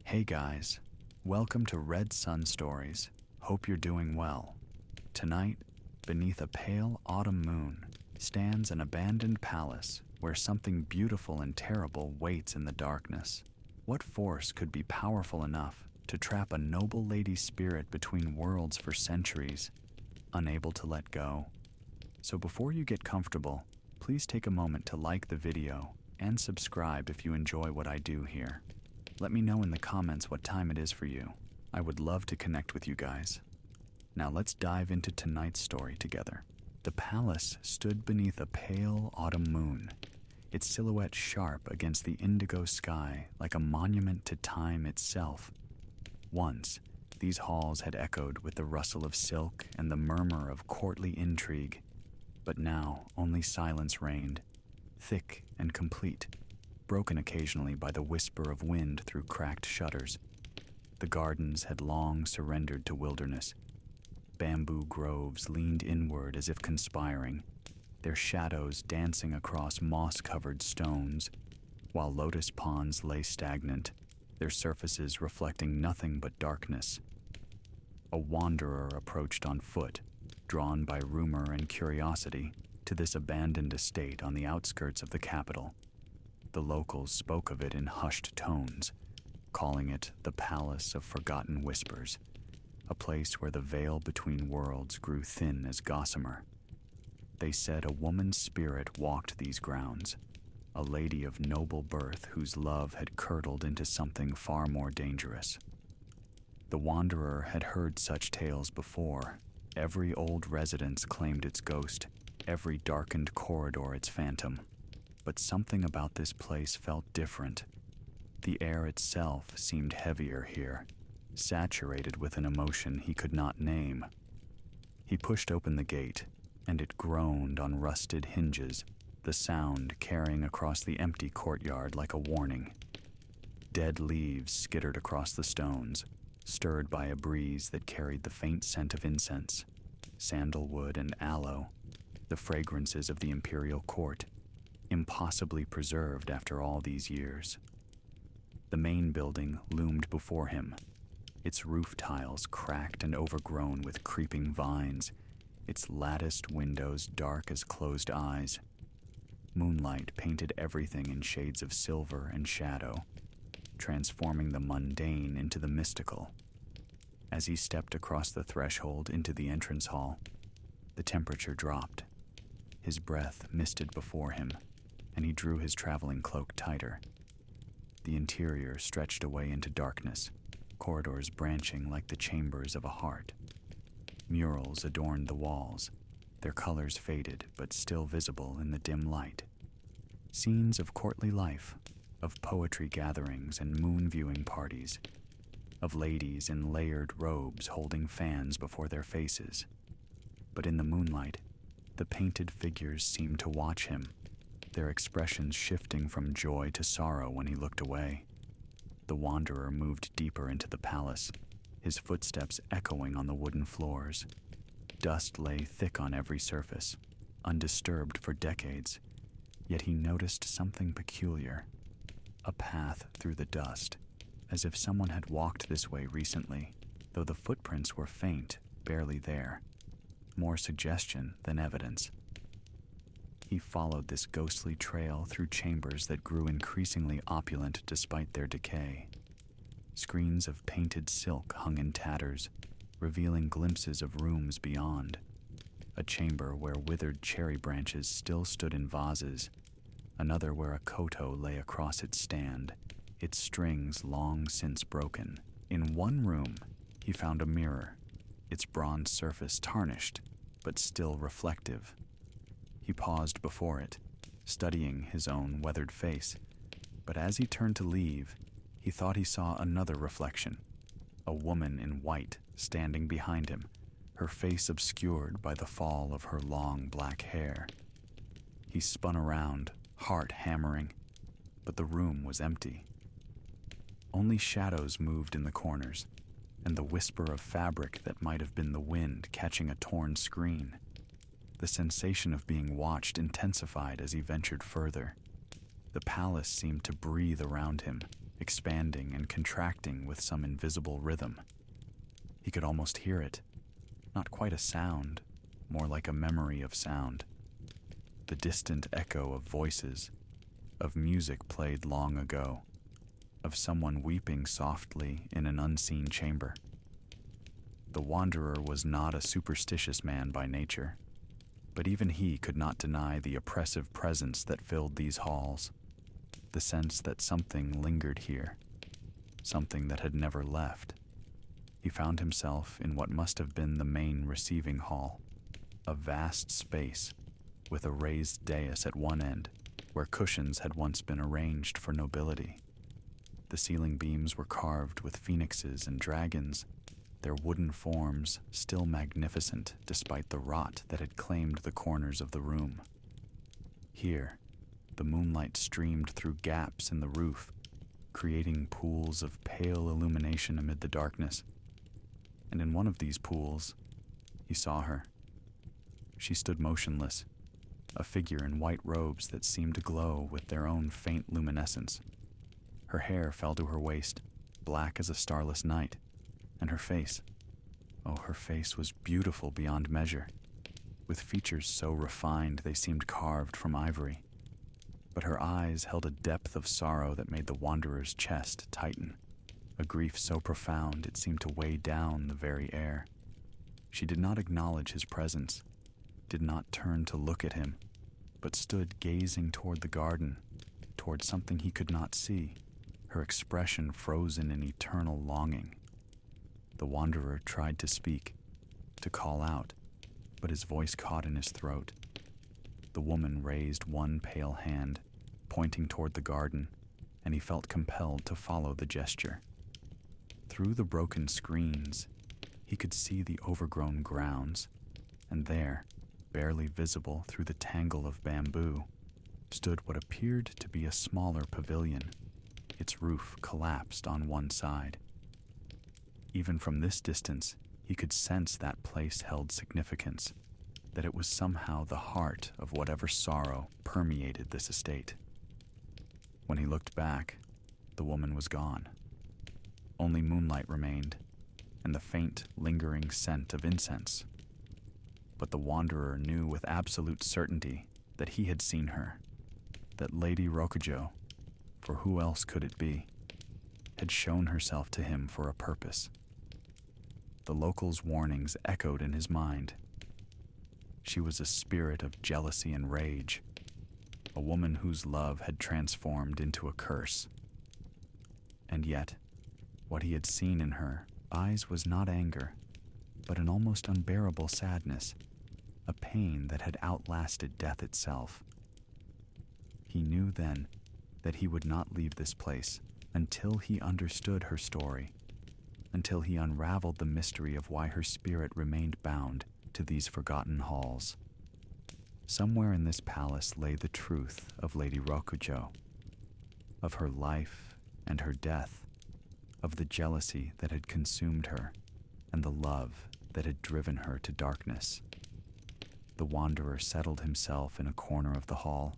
Hey guys, welcome to RedSunStories. Hope you're doing well. Tonight, beneath a pale autumn moon, stands an abandoned palace where something beautiful and terrible waits in the darkness. What force could be powerful enough to trap a noble lady's spirit between worlds for centuries, unable to let go? So before you get comfortable, please take a moment to like the video and subscribe if you enjoy what I do here. Let me know in the comments what time it is for you. I would love to connect with you guys. Now let's dive into tonight's story together. The palace stood beneath a pale autumn moon, its silhouette sharp against the indigo sky like a monument to time itself. Once, these halls had echoed with the rustle of silk and the murmur of courtly intrigue, but now only silence reigned, thick and complete, broken occasionally by the whisper of wind through cracked shutters. The gardens had long surrendered to wilderness. Bamboo groves leaned inward as if conspiring, their shadows dancing across moss-covered stones, while lotus ponds lay stagnant, their surfaces reflecting nothing but darkness. A wanderer approached on foot, drawn by rumor and curiosity, to this abandoned estate on the outskirts of the capital. The locals spoke of it in hushed tones, calling it the Palace of Forgotten Whispers, a place where the veil between worlds grew thin as gossamer. They said a woman's spirit walked these grounds, a lady of noble birth whose love had curdled into something far more dangerous. The wanderer had heard such tales before. Every old residence claimed its ghost, every darkened corridor its phantom. But something about this place felt different. The air itself seemed heavier here, saturated with an emotion he could not name. He pushed open the gate, and it groaned on rusted hinges, the sound carrying across the empty courtyard like a warning. Dead leaves skittered across the stones, stirred by a breeze that carried the faint scent of incense, sandalwood and aloe, the fragrances of the imperial court, impossibly preserved after all these years. The main building loomed before him, its roof tiles cracked and overgrown with creeping vines, its latticed windows dark as closed eyes. Moonlight painted everything in shades of silver and shadow, transforming the mundane into the mystical. As he stepped across the threshold into the entrance hall, the temperature dropped. His breath misted before him, and he drew his traveling cloak tighter. The interior stretched away into darkness, corridors branching like the chambers of a heart. Murals adorned the walls, their colors faded but still visible in the dim light. Scenes of courtly life, of poetry gatherings and moon-viewing parties, of ladies in layered robes holding fans before their faces. But in the moonlight, the painted figures seemed to watch him, their expressions shifting from joy to sorrow when he looked away. The wanderer moved deeper into the palace, his footsteps echoing on the wooden floors. Dust lay thick on every surface, undisturbed for decades, yet he noticed something peculiar. A path through the dust, as if someone had walked this way recently, though the footprints were faint, barely there. More suggestion than evidence. He followed this ghostly trail through chambers that grew increasingly opulent despite their decay. Screens of painted silk hung in tatters, revealing glimpses of rooms beyond. A chamber where withered cherry branches still stood in vases, another where a koto lay across its stand, its strings long since broken. In one room, he found a mirror, its bronze surface tarnished, but still reflective. He paused before it, studying his own weathered face, but as he turned to leave, he thought he saw another reflection, a woman in white standing behind him, her face obscured by the fall of her long black hair. He spun around, heart hammering, but the room was empty. Only shadows moved in the corners, and the whisper of fabric that might have been the wind catching a torn screen. The sensation of being watched intensified as he ventured further. The palace seemed to breathe around him, expanding and contracting with some invisible rhythm. He could almost hear it, not quite a sound, more like a memory of sound. The distant echo of voices, of music played long ago, of someone weeping softly in an unseen chamber. The wanderer was not a superstitious man by nature, but even he could not deny the oppressive presence that filled these halls, the sense that something lingered here, something that had never left. He found himself in what must have been the main receiving hall, a vast space with a raised dais at one end where cushions had once been arranged for nobility. The ceiling beams were carved with phoenixes and dragons, their wooden forms still magnificent despite the rot that had claimed the corners of the room. Here, the moonlight streamed through gaps in the roof, creating pools of pale illumination amid the darkness. And in one of these pools, he saw her. She stood motionless, a figure in white robes that seemed to glow with their own faint luminescence. Her hair fell to her waist, black as a starless night, and her face, her face was beautiful beyond measure, with features so refined they seemed carved from ivory. But her eyes held a depth of sorrow that made the wanderer's chest tighten, a grief so profound it seemed to weigh down the very air. She did not acknowledge his presence, did not turn to look at him, but stood gazing toward the garden, toward something he could not see, her expression frozen in eternal longing. The wanderer tried to speak, to call out, but his voice caught in his throat. The woman raised one pale hand, pointing toward the garden, and he felt compelled to follow the gesture. Through the broken screens, he could see the overgrown grounds, and there, barely visible through the tangle of bamboo, stood what appeared to be a smaller pavilion, its roof collapsed on one side. Even from this distance, he could sense that place held significance, that it was somehow the heart of whatever sorrow permeated this estate. When he looked back, the woman was gone. Only moonlight remained, and the faint, lingering scent of incense. But the wanderer knew with absolute certainty that he had seen her, that Lady Rokujo, for who else could it be, had shown herself to him for a purpose. The locals' warnings echoed in his mind. She was a spirit of jealousy and rage, a woman whose love had transformed into a curse. And yet, what he had seen in her eyes was not anger, but an almost unbearable sadness, a pain that had outlasted death itself. He knew then that he would not leave this place until he understood her story, until he unraveled the mystery of why her spirit remained bound to these forgotten halls. Somewhere in this palace lay the truth of Lady Rokujo, of her life and her death, of the jealousy that had consumed her and the love that had driven her to darkness. The wanderer settled himself in a corner of the hall,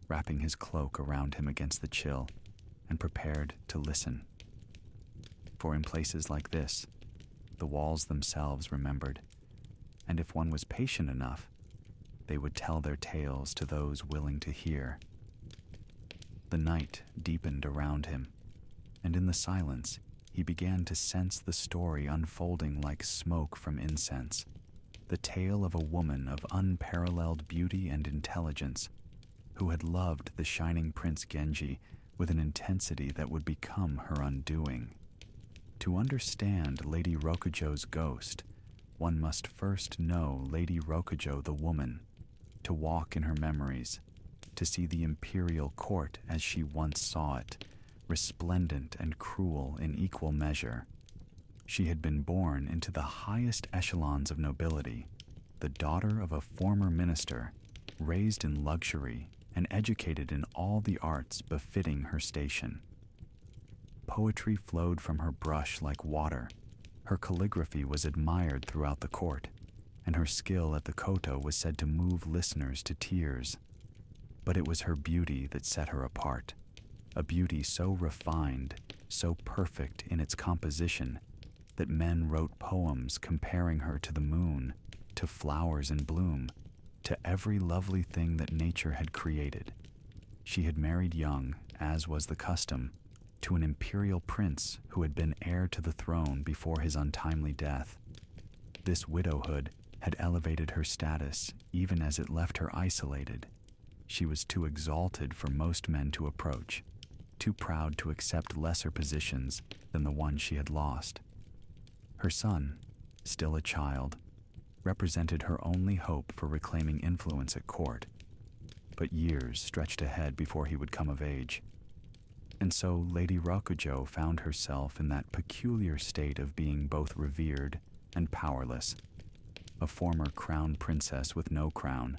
wrapping his cloak around him against the chill, and prepared to listen. For in places like this, the walls themselves remembered, and if one was patient enough, they would tell their tales to those willing to hear. The night deepened around him, and in the silence, he began to sense the story unfolding like smoke from incense, the tale of a woman of unparalleled beauty and intelligence, who had loved the shining Prince Genji with an intensity that would become her undoing. To understand Lady Rokujo's ghost, one must first know Lady Rokujo the woman, to walk in her memories, to see the imperial court as she once saw it, resplendent and cruel in equal measure. She had been born into the highest echelons of nobility, the daughter of a former minister, raised in luxury and educated in all the arts befitting her station. Poetry flowed from her brush like water. Her calligraphy was admired throughout the court, and her skill at the koto was said to move listeners to tears. But it was her beauty that set her apart. a beauty so refined, so perfect in its composition, that men wrote poems comparing her to the moon, to flowers in bloom, to every lovely thing that nature had created. She had married young, as was the custom, to an imperial prince who had been heir to the throne before his untimely death. This widowhood had elevated her status even as it left her isolated. She was too exalted for most men to approach, too proud to accept lesser positions than the one she had lost. Her son, still a child, represented her only hope for reclaiming influence at court, but years stretched ahead before he would come of age. And so Lady Rokujo found herself in that peculiar state of being both revered and powerless, a former crown princess with no crown,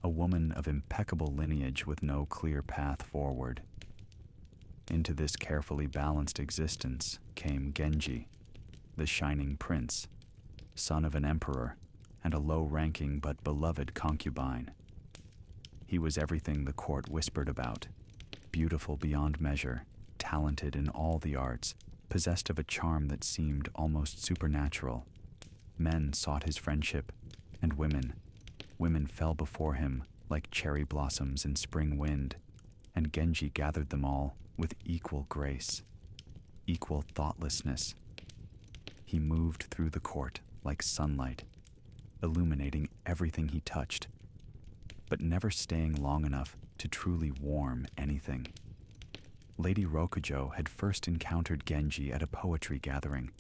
a woman of impeccable lineage with no clear path forward. Into this carefully balanced existence came Genji, the shining prince, son of an emperor and a low-ranking but beloved concubine. He was everything the court whispered about, beautiful beyond measure, talented in all the arts, possessed of a charm that seemed almost supernatural. Men sought his friendship, and women fell before him like cherry blossoms in spring wind, and Genji gathered them all with equal grace, equal thoughtlessness. He moved through the court like sunlight, illuminating everything he touched, but never staying long enough to truly warm anything. Lady Rokujo had first encountered Genji at a poetry gathering,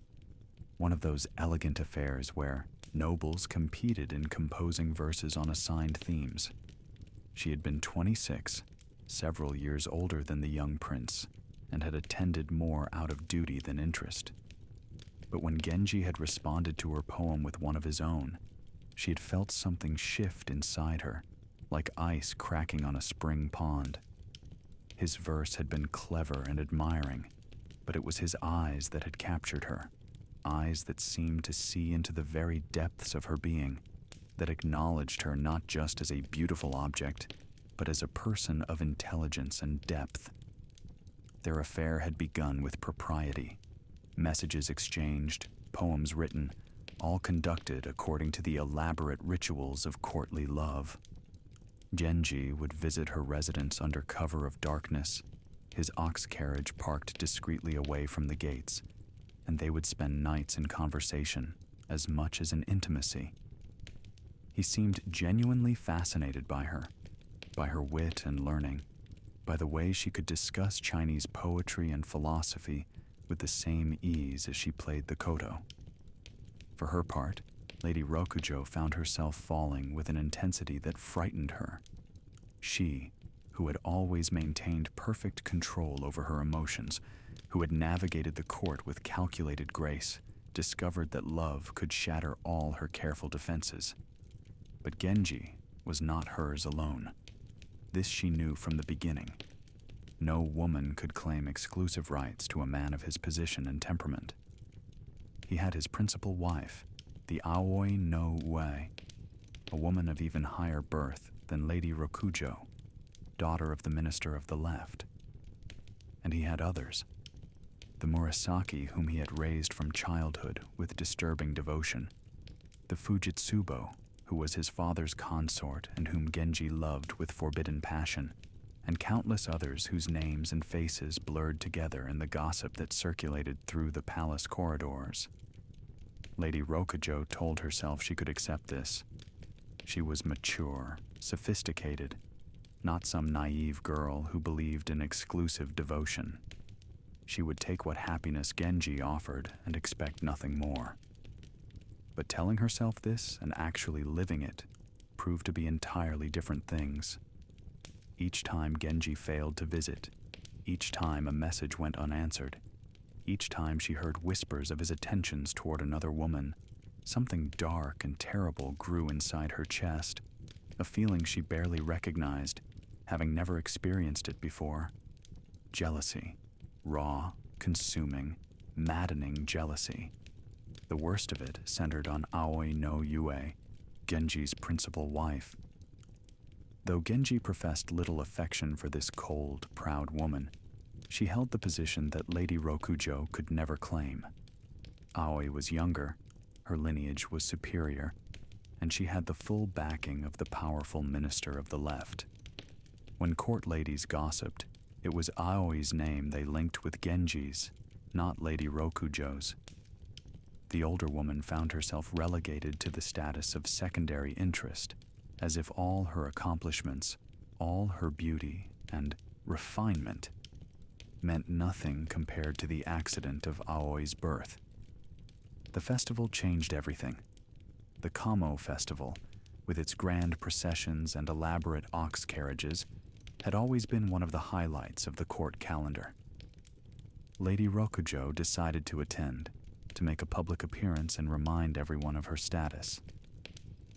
one of those elegant affairs where nobles competed in composing verses on assigned themes. She had been 26, several years older than the young prince, and had attended more out of duty than interest. But when Genji had responded to her poem with one of his own, she had felt something shift inside her, like ice cracking on a spring pond. His verse had been clever and admiring, but it was his eyes that had captured her, eyes that seemed to see into the very depths of her being, that acknowledged her not just as a beautiful object, but as a person of intelligence and depth. Their affair had begun with propriety, messages exchanged, poems written, all conducted according to the elaborate rituals of courtly love. Genji would visit her residence under cover of darkness, his ox carriage parked discreetly away from the gates, and they would spend nights in conversation as much as in intimacy. He seemed genuinely fascinated by her wit and learning, by the way she could discuss Chinese poetry and philosophy with the same ease as she played the koto. For her part, Lady Rokujo found herself falling with an intensity that frightened her. She, who had always maintained perfect control over her emotions, who had navigated the court with calculated grace, discovered that love could shatter all her careful defenses. But Genji was not hers alone. This she knew from the beginning. No woman could claim exclusive rights to a man of his position and temperament. He had his principal wife, the Aoi no Ue, a woman of even higher birth than Lady Rokujo, daughter of the minister of the left. And he had others, the Murasaki whom he had raised from childhood with disturbing devotion, the Fujitsubo, who was his father's consort and whom Genji loved with forbidden passion, and countless others whose names and faces blurred together in the gossip that circulated through the palace corridors. Lady Rokujo told herself she could accept this. She was mature, sophisticated, not some naive girl who believed in exclusive devotion. She would take what happiness Genji offered and expect nothing more. But telling herself this and actually living it proved to be entirely different things. Each time Genji failed to visit, each time a message went unanswered, each time she heard whispers of his attentions toward another woman, something dark and terrible grew inside her chest, a feeling she barely recognized, having never experienced it before. Jealousy, raw, consuming, maddening jealousy. The worst of it centered on Aoi no Ue, Genji's principal wife. Though Genji professed little affection for this cold, proud woman, She held the position that Lady Rokujo could never claim. Aoi was younger, her lineage was superior, and she had the full backing of the powerful minister of the left. When court ladies gossiped, it was Aoi's name they linked with Genji's, not Lady Rokujo's. The older woman found herself relegated to the status of secondary interest, as if all her accomplishments, all her beauty and refinement meant nothing compared to the accident of Aoi's birth. The festival changed everything. The Kamo festival, with its grand processions and elaborate ox carriages, had always been one of the highlights of the court calendar. Lady Rokujo decided to attend, to make a public appearance and remind everyone of her status.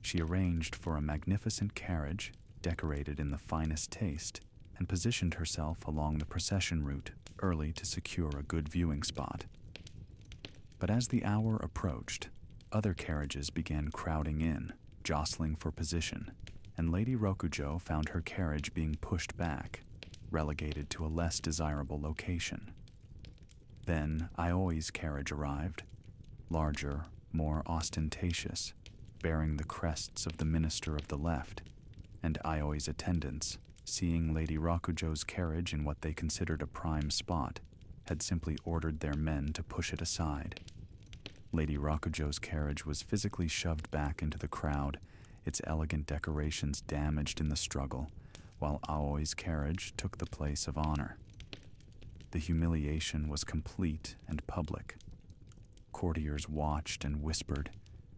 She arranged for a magnificent carriage, decorated in the finest taste, and positioned herself along the procession route early to secure a good viewing spot. But as the hour approached, other carriages began crowding in, jostling for position, and Lady Rokujo found her carriage being pushed back, relegated to a less desirable location. Then Aoi's carriage arrived, larger, more ostentatious, bearing the crests of the minister of the left, and Aoi's attendants, seeing Lady Rokujo's carriage in what they considered a prime spot, had simply ordered their men to push it aside. Lady Rokujo's carriage was physically shoved back into the crowd, its elegant decorations damaged in the struggle, while Aoi's carriage took the place of honor. The humiliation was complete and public. Courtiers watched and whispered,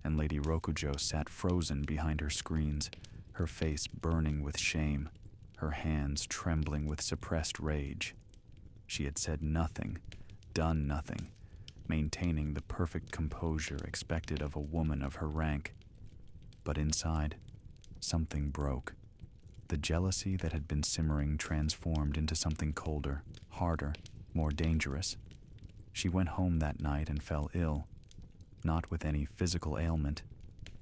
and Lady Rokujo sat frozen behind her screens, her face burning with shame, her hands trembling with suppressed rage. She had said nothing, done nothing, maintaining the perfect composure expected of a woman of her rank. But inside, something broke. The jealousy that had been simmering transformed into something colder, harder, more dangerous. She went home that night and fell ill, not with any physical ailment,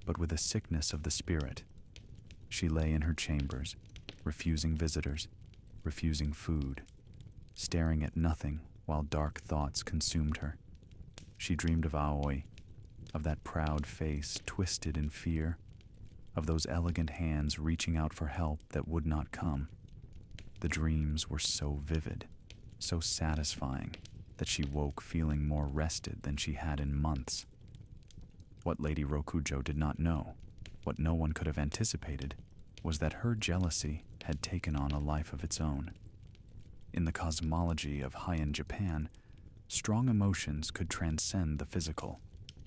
but with a sickness of the spirit. She lay in her chambers, refusing visitors, refusing food, staring at nothing while dark thoughts consumed her. She dreamed of Aoi, of that proud face twisted in fear, of those elegant hands reaching out for help that would not come. The dreams were so vivid, so satisfying, that she woke feeling more rested than she had in months. What Lady Rokujo did not know, what no one could have anticipated, was that her jealousy had taken on a life of its own. In the cosmology of Heian Japan, strong emotions could transcend the physical,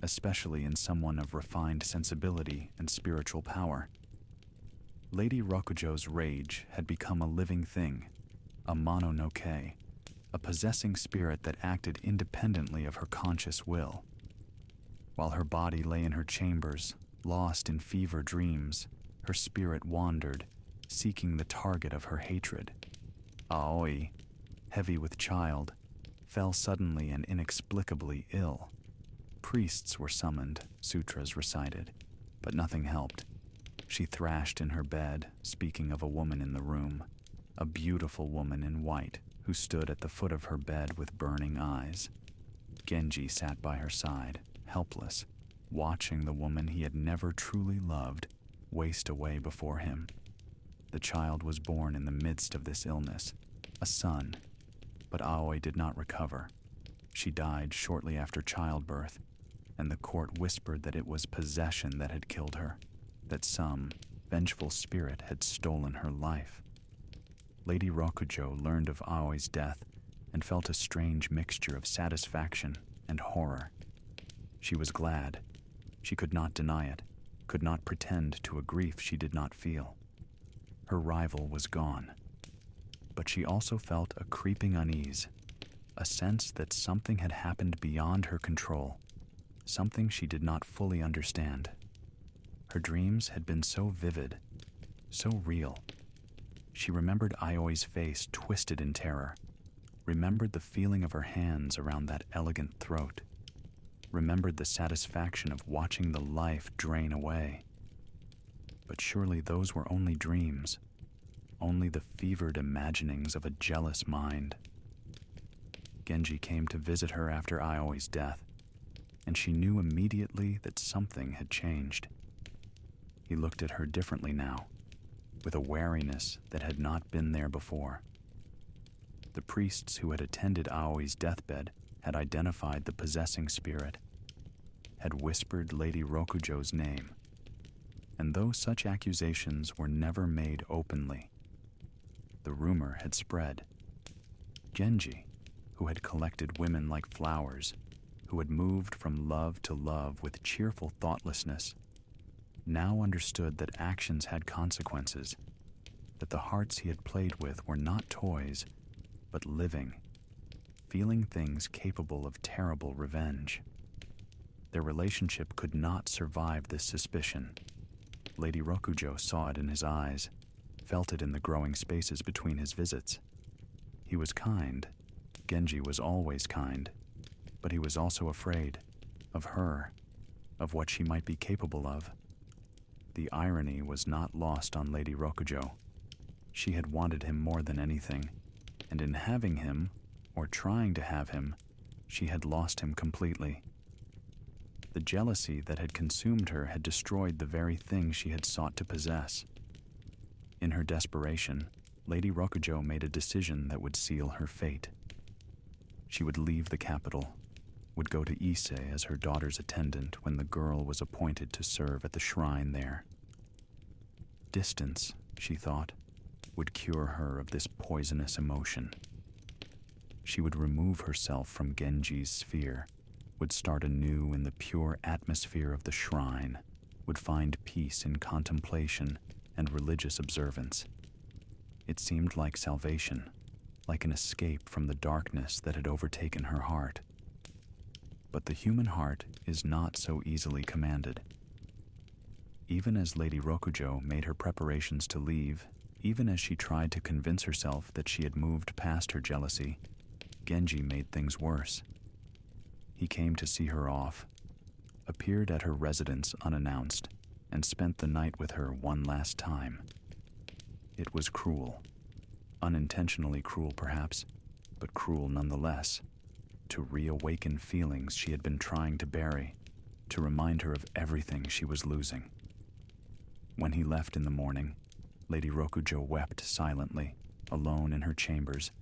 especially in someone of refined sensibility and spiritual power. Lady Rokujo's rage had become a living thing, a mononoke, a possessing spirit that acted independently of her conscious will. While her body lay in her chambers, lost in fever dreams, her spirit wandered, seeking the target of her hatred. Aoi, heavy with child, fell suddenly and inexplicably ill. Priests were summoned, sutras recited, but nothing helped. She thrashed in her bed, speaking of a woman in the room, a beautiful woman in white who stood at the foot of her bed with burning eyes. Genji sat by her side, helpless, watching the woman he had never truly loved waste away before him. The child was born in the midst of this illness, a son, but Aoi did not recover. She died shortly after childbirth, and the court whispered that it was possession that had killed her, that some vengeful spirit had stolen her life. Lady Rokujo learned of Aoi's death and felt a strange mixture of satisfaction and horror. She was glad. She could not deny it, could not pretend to a grief she did not feel. Her rival was gone. But she also felt a creeping unease, a sense that something had happened beyond her control, something she did not fully understand. Her dreams had been so vivid, so real. She remembered Aoi's face twisted in terror, remembered the feeling of her hands around that elegant throat, remembered the satisfaction of watching the life drain away. But surely those were only dreams, only the fevered imaginings of a jealous mind. Genji came to visit her after Aoi's death, and she knew immediately that something had changed. He looked at her differently now, with a wariness that had not been there before. The priests who had attended Aoi's deathbed had identified the possessing spirit, had whispered Lady Rokujo's name, and though such accusations were never made openly, the rumor had spread. Genji, who had collected women like flowers, who had moved from love to love with cheerful thoughtlessness, now understood that actions had consequences, that the hearts he had played with were not toys, but living, feeling things capable of terrible revenge. Their relationship could not survive this suspicion. Lady Rokujo saw it in his eyes, felt it in the growing spaces between his visits. He was kind. Genji was always kind, but he was also afraid of her, of what she might be capable of. The irony was not lost on Lady Rokujo. She had wanted him more than anything, and in having him, or trying to have him, she had lost him completely. The jealousy that had consumed her had destroyed the very thing she had sought to possess. In her desperation, Lady Rokujo made a decision that would seal her fate. She would leave the capital, would go to Ise as her daughter's attendant when the girl was appointed to serve at the shrine there. Distance, she thought, would cure her of this poisonous emotion. She would remove herself from Genji's sphere, would start anew in the pure atmosphere of the shrine, would find peace in contemplation and religious observance. It seemed like salvation, like an escape from the darkness that had overtaken her heart. But the human heart is not so easily commanded. Even as Lady Rokujo made her preparations to leave, even as she tried to convince herself that she had moved past her jealousy, Genji made things worse. He came to see her off, appeared at her residence unannounced, and spent the night with her one last time. It was cruel. Unintentionally cruel, perhaps, but cruel nonetheless, to reawaken feelings she had been trying to bury, to remind her of everything she was losing. When he left in the morning, Lady Rokujo wept silently, alone in her chambers,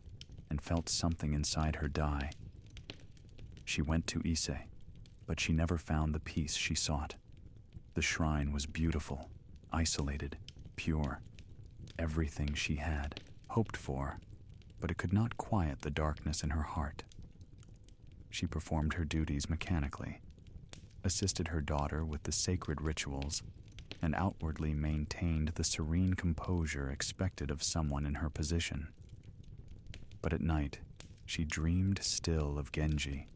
and felt something inside her die. She went to Ise, but she never found the peace she sought. The shrine was beautiful, isolated, pure, everything she had hoped for, but it could not quiet the darkness in her heart. She performed her duties mechanically, assisted her daughter with the sacred rituals, and outwardly maintained the serene composure expected of someone in her position. But at night, she dreamed still of Genji,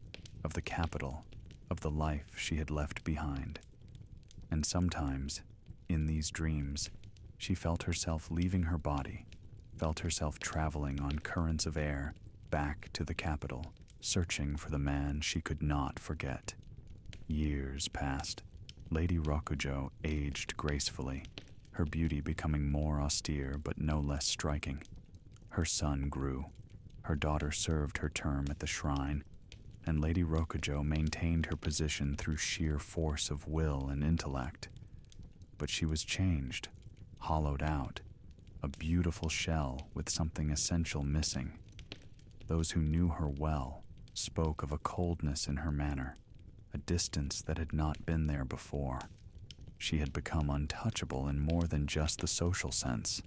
of the capital, of the life she had left behind. And sometimes, in these dreams, she felt herself leaving her body, felt herself traveling on currents of air back to the capital, searching for the man she could not forget. Years passed. Lady Rokujo aged gracefully, her beauty becoming more austere but no less striking. Her son grew. Her daughter served her term at the shrine, and Lady Rokujo maintained her position through sheer force of will and intellect. But she was changed, hollowed out, a beautiful shell with something essential missing. Those who knew her well spoke of a coldness in her manner, a distance that had not been there before. She had become untouchable in more than just the social sense.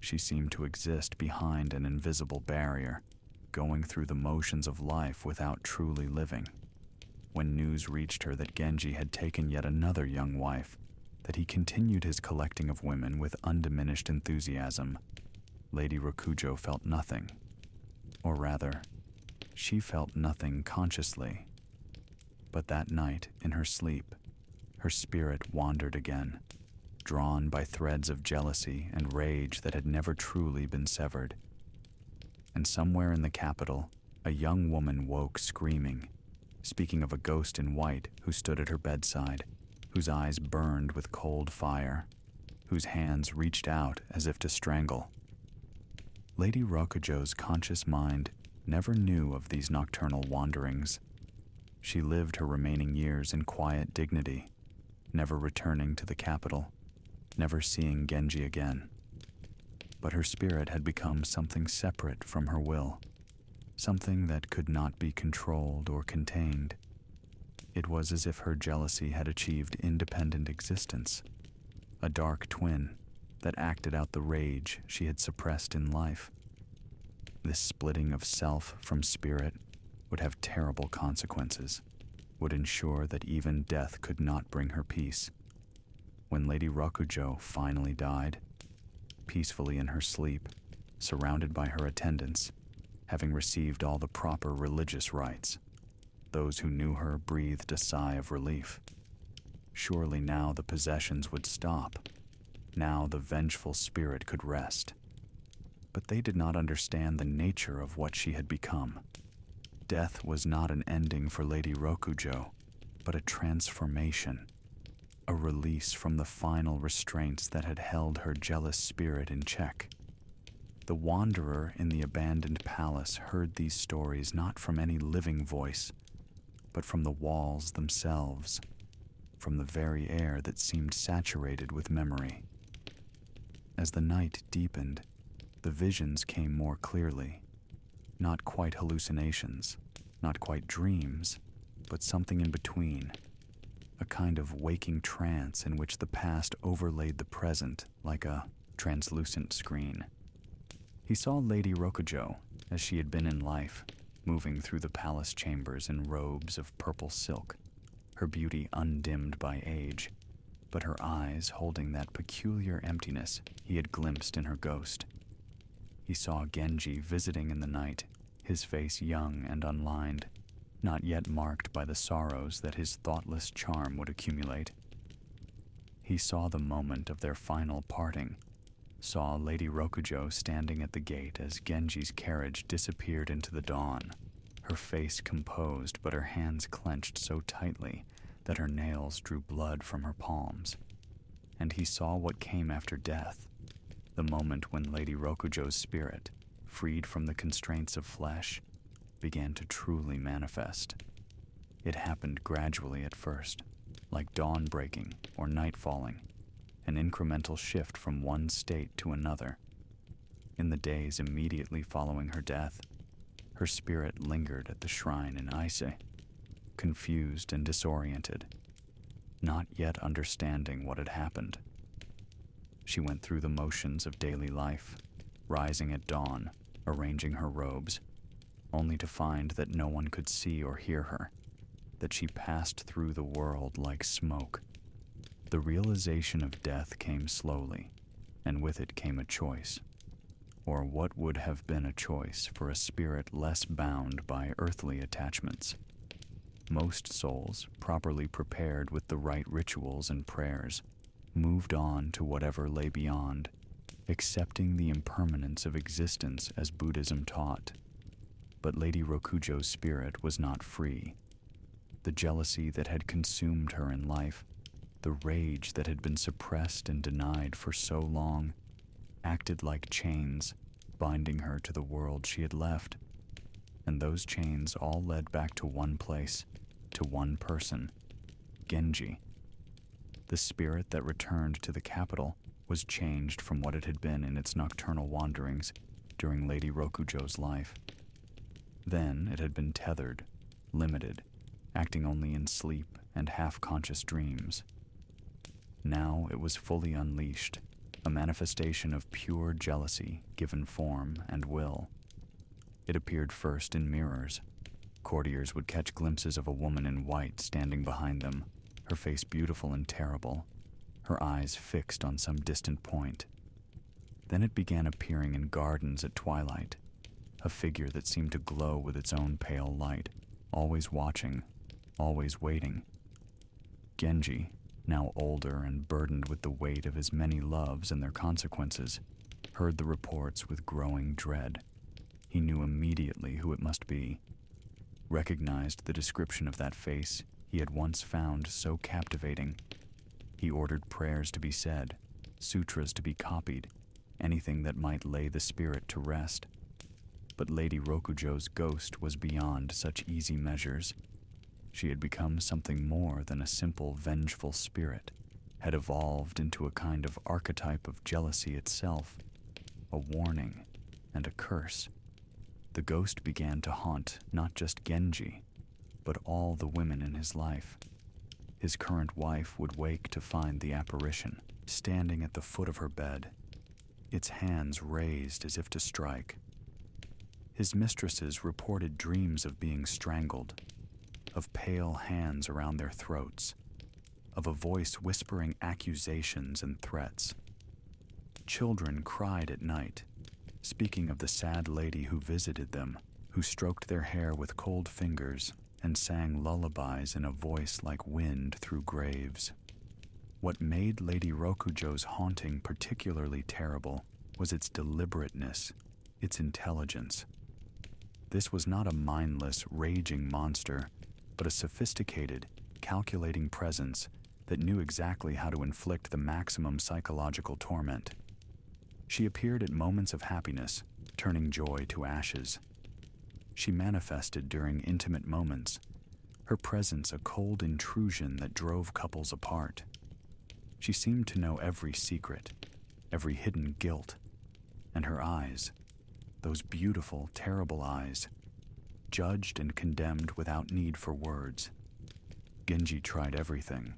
She seemed to exist behind an invisible barrier, going through the motions of life without truly living. When news reached her that Genji had taken yet another young wife, that he continued his collecting of women with undiminished enthusiasm, Lady Rokujo felt nothing. Or rather, she felt nothing consciously. But that night, in her sleep, her spirit wandered again, drawn by threads of jealousy and rage that had never truly been severed. And somewhere in the capital, a young woman woke screaming, speaking of a ghost in white who stood at her bedside, whose eyes burned with cold fire, whose hands reached out as if to strangle. Lady Rokujo's conscious mind never knew of these nocturnal wanderings. She lived her remaining years in quiet dignity, never returning to the capital, never seeing Genji again. But her spirit had become something separate from her will, something that could not be controlled or contained. It was as if her jealousy had achieved independent existence, a dark twin that acted out the rage she had suppressed in life. This splitting of self from spirit would have terrible consequences, would ensure that even death could not bring her peace. When Lady Rokujo finally died, peacefully in her sleep, surrounded by her attendants, having received all the proper religious rites, those who knew her breathed a sigh of relief. Surely now the possessions would stop. Now the vengeful spirit could rest. But they did not understand the nature of what she had become. Death was not an ending for Lady Rokujo, but a transformation, a release from the final restraints that had held her jealous spirit in check. The wanderer in the abandoned palace heard these stories not from any living voice, but from the walls themselves, from the very air that seemed saturated with memory. As the night deepened, the visions came more clearly. Not quite hallucinations, not quite dreams, but something in between. A kind of waking trance in which the past overlaid the present like a translucent screen. He saw Lady Rokujo, as she had been in life, moving through the palace chambers in robes of purple silk, her beauty undimmed by age, but her eyes holding that peculiar emptiness he had glimpsed in her ghost. He saw Genji visiting in the night, his face young and unlined, not yet marked by the sorrows that his thoughtless charm would accumulate. He saw the moment of their final parting, saw Lady Rokujo standing at the gate as Genji's carriage disappeared into the dawn, her face composed but her hands clenched so tightly that her nails drew blood from her palms. And he saw what came after death, the moment when Lady Rokujo's spirit, freed from the constraints of flesh, began to truly manifest. It happened gradually at first, like dawn breaking or night falling, an incremental shift from one state to another. In the days immediately following her death, her spirit lingered at the shrine in Ise, confused and disoriented, not yet understanding what had happened. She went through the motions of daily life, rising at dawn, arranging her robes, only to find that no one could see or hear her, that she passed through the world like smoke. The realization of death came slowly, and with it came a choice, or what would have been a choice for a spirit less bound by earthly attachments. Most souls, properly prepared with the right rituals and prayers, moved on to whatever lay beyond, accepting the impermanence of existence as Buddhism taught. But Lady Rokujo's spirit was not free. The jealousy that had consumed her in life, the rage that had been suppressed and denied for so long, acted like chains, binding her to the world she had left. And those chains all led back to one place, to one person, Genji. The spirit that returned to the capital was changed from what it had been in its nocturnal wanderings during Lady Rokujo's life. Then it had been tethered, limited, acting only in sleep and half-conscious dreams. Now it was fully unleashed, a manifestation of pure jealousy given form and will. It appeared first in mirrors. Courtiers would catch glimpses of a woman in white standing behind them, her face beautiful and terrible, her eyes fixed on some distant point. Then it began appearing in gardens at twilight, a figure that seemed to glow with its own pale light, always watching, always waiting. Genji, now older and burdened with the weight of his many loves and their consequences, heard the reports with growing dread. He knew immediately who it must be, recognized the description of that face he had once found so captivating. He ordered prayers to be said, sutras to be copied, anything that might lay the spirit to rest. But Lady Rokujo's ghost was beyond such easy measures. She had become something more than a simple vengeful spirit, had evolved into a kind of archetype of jealousy itself, a warning and a curse. The ghost began to haunt not just Genji, but all the women in his life. His current wife would wake to find the apparition standing at the foot of her bed, its hands raised as if to strike. His mistresses reported dreams of being strangled, of pale hands around their throats, of a voice whispering accusations and threats. Children cried at night, speaking of the sad lady who visited them, who stroked their hair with cold fingers and sang lullabies in a voice like wind through graves. What made Lady Rokujo's haunting particularly terrible was its deliberateness, its intelligence. This was not a mindless, raging monster, but a sophisticated, calculating presence that knew exactly how to inflict the maximum psychological torment. She appeared at moments of happiness, turning joy to ashes. She manifested during intimate moments, her presence a cold intrusion that drove couples apart. She seemed to know every secret, every hidden guilt, and her eyes, those beautiful, terrible eyes, judged and condemned without need for words. Genji tried everything.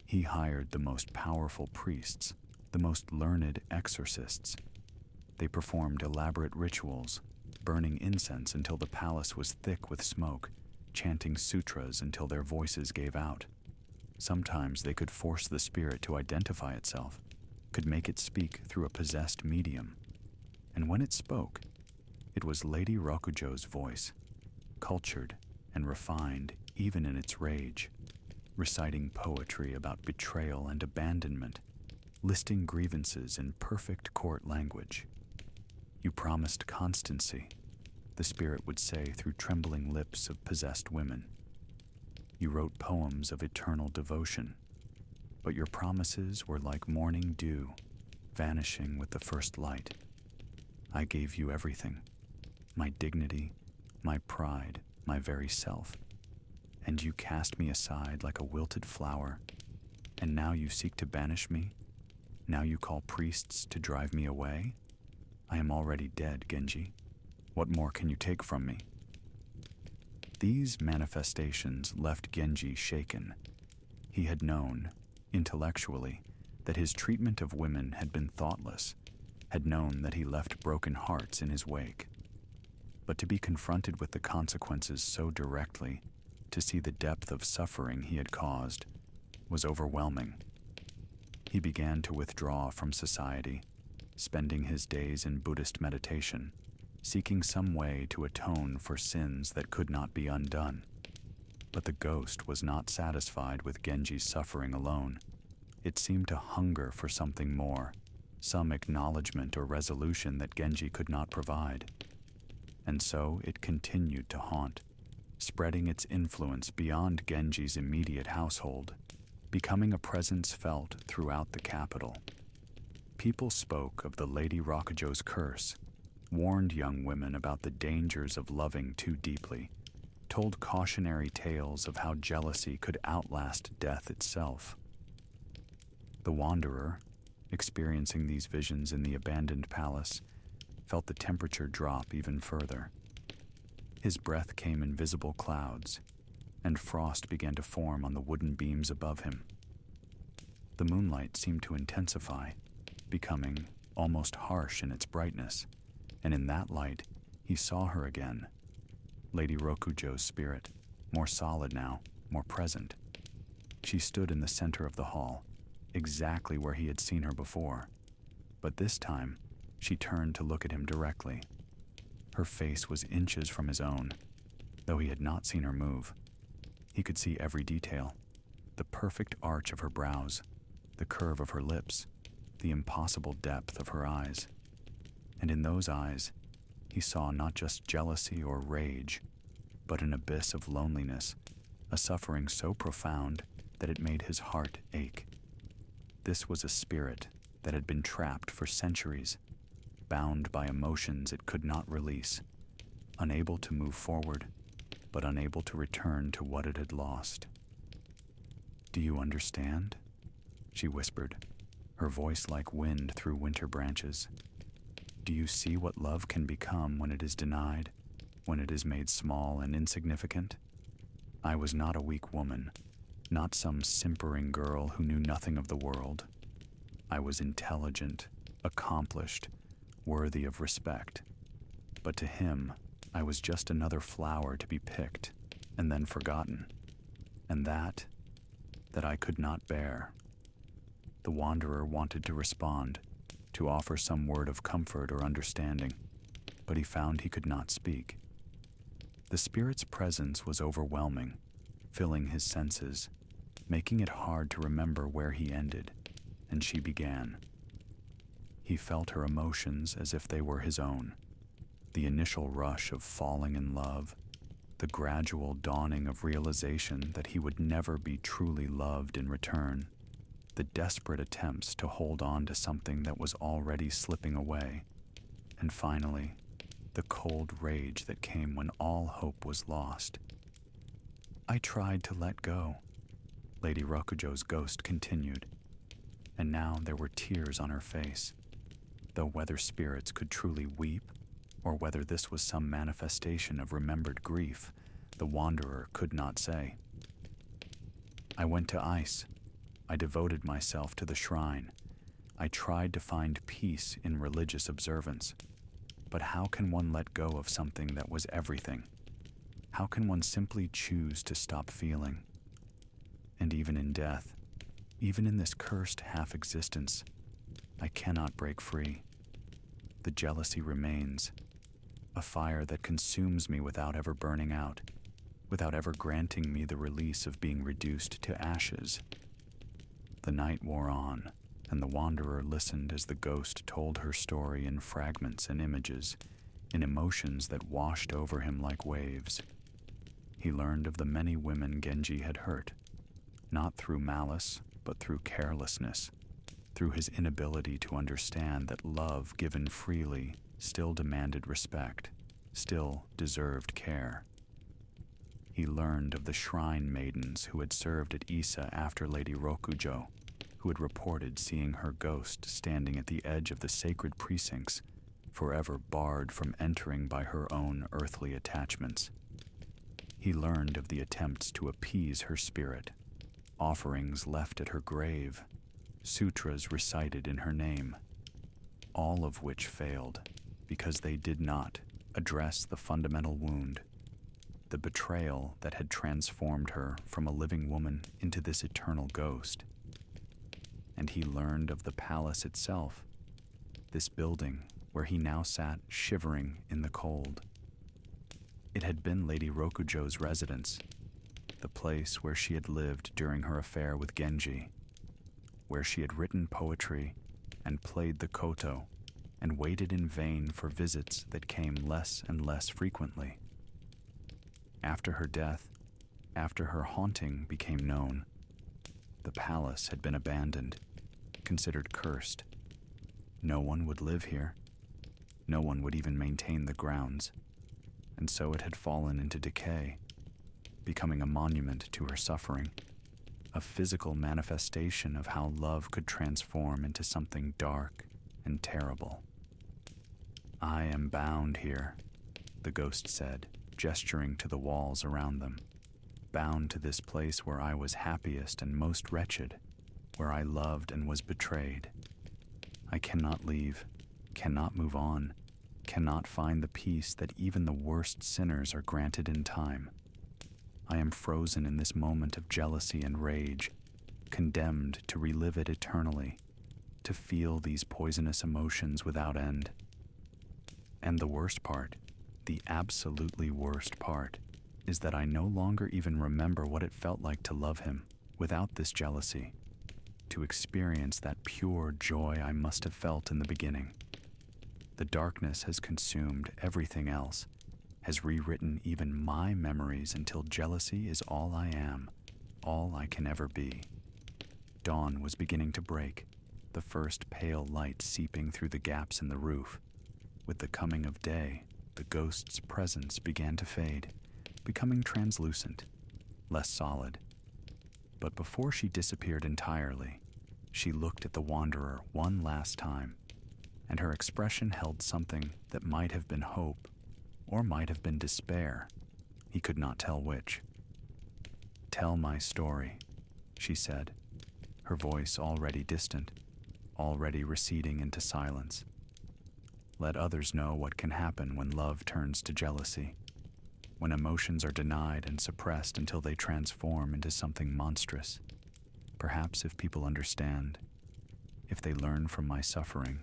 He hired the most powerful priests, the most learned exorcists. They performed elaborate rituals, burning incense until the palace was thick with smoke, chanting sutras until their voices gave out. Sometimes they could force the spirit to identify itself, could make it speak through a possessed medium. And when it spoke, it was Lady Rokujo's voice, cultured and refined even in its rage, reciting poetry about betrayal and abandonment, listing grievances in perfect court language. "You promised constancy," the spirit would say through trembling lips of possessed women. "You wrote poems of eternal devotion, but your promises were like morning dew, vanishing with the first light. I gave you everything, my dignity, my pride, my very self, and you cast me aside like a wilted flower, and now you seek to banish me? Now you call priests to drive me away? I am already dead, Genji. What more can you take from me?" These manifestations left Genji shaken. He had known, intellectually, that his treatment of women had been thoughtless, had known that he left broken hearts in his wake. But to be confronted with the consequences so directly, to see the depth of suffering he had caused, was overwhelming. He began to withdraw from society, spending his days in Buddhist meditation, seeking some way to atone for sins that could not be undone. But the ghost was not satisfied with Genji's suffering alone. It seemed to hunger for something more, some acknowledgement or resolution that Genji could not provide. And so it continued to haunt, spreading its influence beyond Genji's immediate household, becoming a presence felt throughout the capital. People spoke of the Lady Rokujo's curse, warned young women about the dangers of loving too deeply, told cautionary tales of how jealousy could outlast death itself. The wanderer, experiencing these visions in the abandoned palace, felt the temperature drop even further. His breath came in visible clouds, and frost began to form on the wooden beams above him. The moonlight seemed to intensify, becoming almost harsh in its brightness, and in that light he saw her again, Lady Rokujo's spirit, more solid now, more present. She stood in the center of the hall, exactly where he had seen her before, but this time she turned to look at him directly. Her face was inches from his own, though he had not seen her move. He could see every detail, the perfect arch of her brows, the curve of her lips, the impossible depth of her eyes. And in those eyes, he saw not just jealousy or rage, but an abyss of loneliness, a suffering so profound that it made his heart ache. This was a spirit that had been trapped for centuries, bound by emotions it could not release, unable to move forward, but unable to return to what it had lost. "Do you understand?" she whispered, her voice like wind through winter branches. "Do you see what love can become when it is denied, when it is made small and insignificant? I was not a weak woman, not some simpering girl who knew nothing of the world. I was intelligent, accomplished, worthy of respect. But to him, I was just another flower to be picked and then forgotten, and that I could not bear." The wanderer wanted to respond, to offer some word of comfort or understanding, but he found he could not speak. The spirit's presence was overwhelming, filling his senses, making it hard to remember where he ended, and she began. He felt her emotions as if they were his own. The initial rush of falling in love, the gradual dawning of realization that he would never be truly loved in return, the desperate attempts to hold on to something that was already slipping away, and finally, the cold rage that came when all hope was lost. "I tried to let go," Lady Rokujo's ghost continued, and now there were tears on her face, though whether spirits could truly weep, or whether this was some manifestation of remembered grief, the wanderer could not say. "I went to ice. I devoted myself to the shrine. I tried to find peace in religious observance. But how can one let go of something that was everything? How can one simply choose to stop feeling? And even in death, even in this cursed half-existence, I cannot break free. The jealousy remains, a fire that consumes me without ever burning out, without ever granting me the release of being reduced to ashes." The night wore on, and the wanderer listened as the ghost told her story in fragments and images, in emotions that washed over him like waves. He learned of the many women Genji had hurt, not through malice, but through carelessness, through his inability to understand that love given freely still demanded respect, still deserved care. He learned of the shrine maidens who had served at Issa after Lady Rokujo, who had reported seeing her ghost standing at the edge of the sacred precincts, forever barred from entering by her own earthly attachments. He learned of the attempts to appease her spirit, offerings left at her grave, sutras recited in her name, all of which failed because they did not address the fundamental wound, the betrayal that had transformed her from a living woman into this eternal ghost. And he learned of the palace itself, this building where he now sat shivering in the cold. It had been Lady Rokujo's residence, the place where she had lived during her affair with Genji, where she had written poetry and played the koto and waited in vain for visits that came less and less frequently. After her death, after her haunting became known, the palace had been abandoned, considered cursed. No one would live here. No one would even maintain the grounds. And so it had fallen into decay, becoming a monument to her suffering, a physical manifestation of how love could transform into something dark and terrible. "I am bound here," the ghost said, gesturing to the walls around them. "Bound to this place where I was happiest and most wretched, where I loved and was betrayed. I cannot leave, cannot move on, cannot find the peace that even the worst sinners are granted in time. I am frozen in this moment of jealousy and rage, condemned to relive it eternally, to feel these poisonous emotions without end. And the worst part, the absolutely worst part, is that I no longer even remember what it felt like to love him without this jealousy, to experience that pure joy I must have felt in the beginning. The darkness has consumed everything else, has rewritten even my memories until jealousy is all I am, all I can ever be." Dawn was beginning to break, the first pale light seeping through the gaps in the roof, with the coming of day, the ghost's presence began to fade, becoming translucent, less solid. But before she disappeared entirely, she looked at the wanderer one last time, and her expression held something that might have been hope or might have been despair. He could not tell which. "Tell my story," she said, her voice already distant, already receding into silence. "Let others know what can happen when love turns to jealousy, when emotions are denied and suppressed until they transform into something monstrous. Perhaps if people understand, if they learn from my suffering,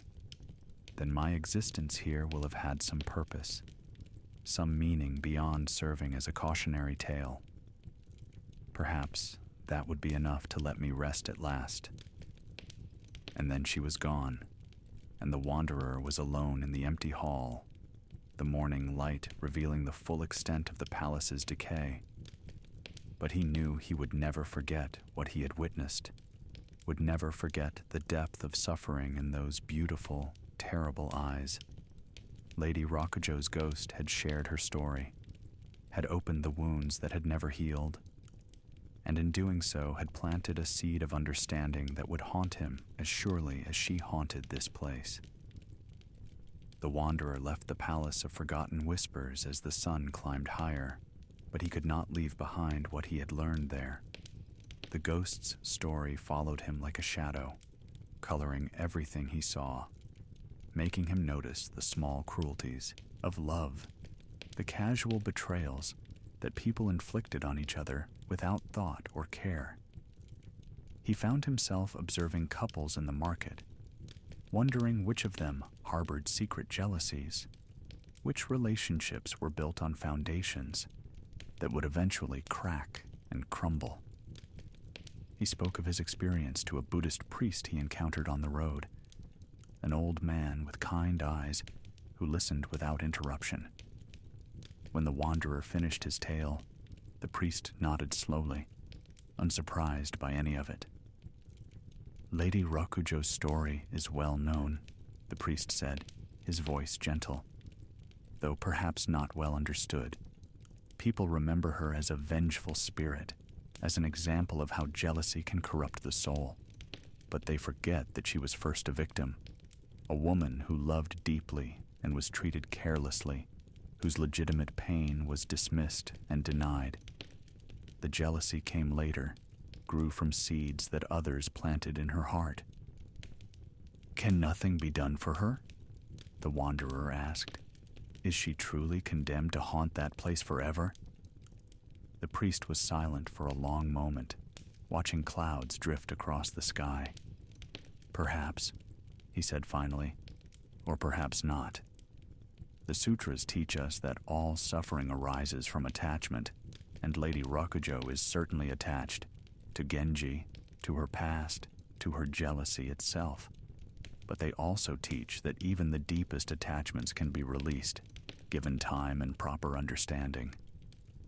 then my existence here will have had some purpose, some meaning beyond serving as a cautionary tale. Perhaps that would be enough to let me rest at last." And then she was gone, and the wanderer was alone in the empty hall, the morning light revealing the full extent of the palace's decay. But he knew he would never forget what he had witnessed, would never forget the depth of suffering in those beautiful, terrible eyes. Lady Rokujo's ghost had shared her story, had opened the wounds that had never healed, and in doing so had planted a seed of understanding that would haunt him as surely as she haunted this place. The wanderer left the palace of forgotten whispers as the sun climbed higher, but he could not leave behind what he had learned there. The ghost's story followed him like a shadow, coloring everything he saw, making him notice the small cruelties of love, the casual betrayals that people inflicted on each other without thought or care. He found himself observing couples in the market, wondering which of them harbored secret jealousies, which relationships were built on foundations that would eventually crack and crumble. He spoke of his experience to a Buddhist priest he encountered on the road, an old man with kind eyes who listened without interruption. When the wanderer finished his tale, the priest nodded slowly, unsurprised by any of it. "Lady Rokujo's story is well known," the priest said, his voice gentle, "though perhaps not well understood. People remember her as a vengeful spirit, as an example of how jealousy can corrupt the soul. But they forget that she was first a victim, a woman who loved deeply and was treated carelessly, whose legitimate pain was dismissed and denied. The jealousy came later, grew from seeds that others planted in her heart." "Can nothing be done for her?" the wanderer asked. "Is she truly condemned to haunt that place forever?" The priest was silent for a long moment, watching clouds drift across the sky. "Perhaps," he said finally, "or perhaps not. The sutras teach us that all suffering arises from attachment, and Lady Rokujo is certainly attached to Genji, to her past, to her jealousy itself. But they also teach that even the deepest attachments can be released, given time and proper understanding.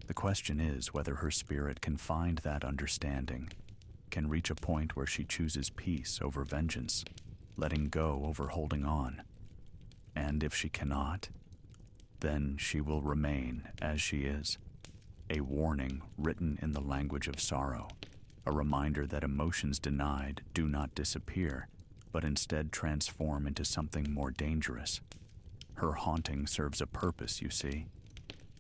The question is whether her spirit can find that understanding, can reach a point where she chooses peace over vengeance, letting go over holding on. And if she cannot, then she will remain as she is, a warning written in the language of sorrow, a reminder that emotions denied do not disappear, but instead transform into something more dangerous. Her haunting serves a purpose, you see.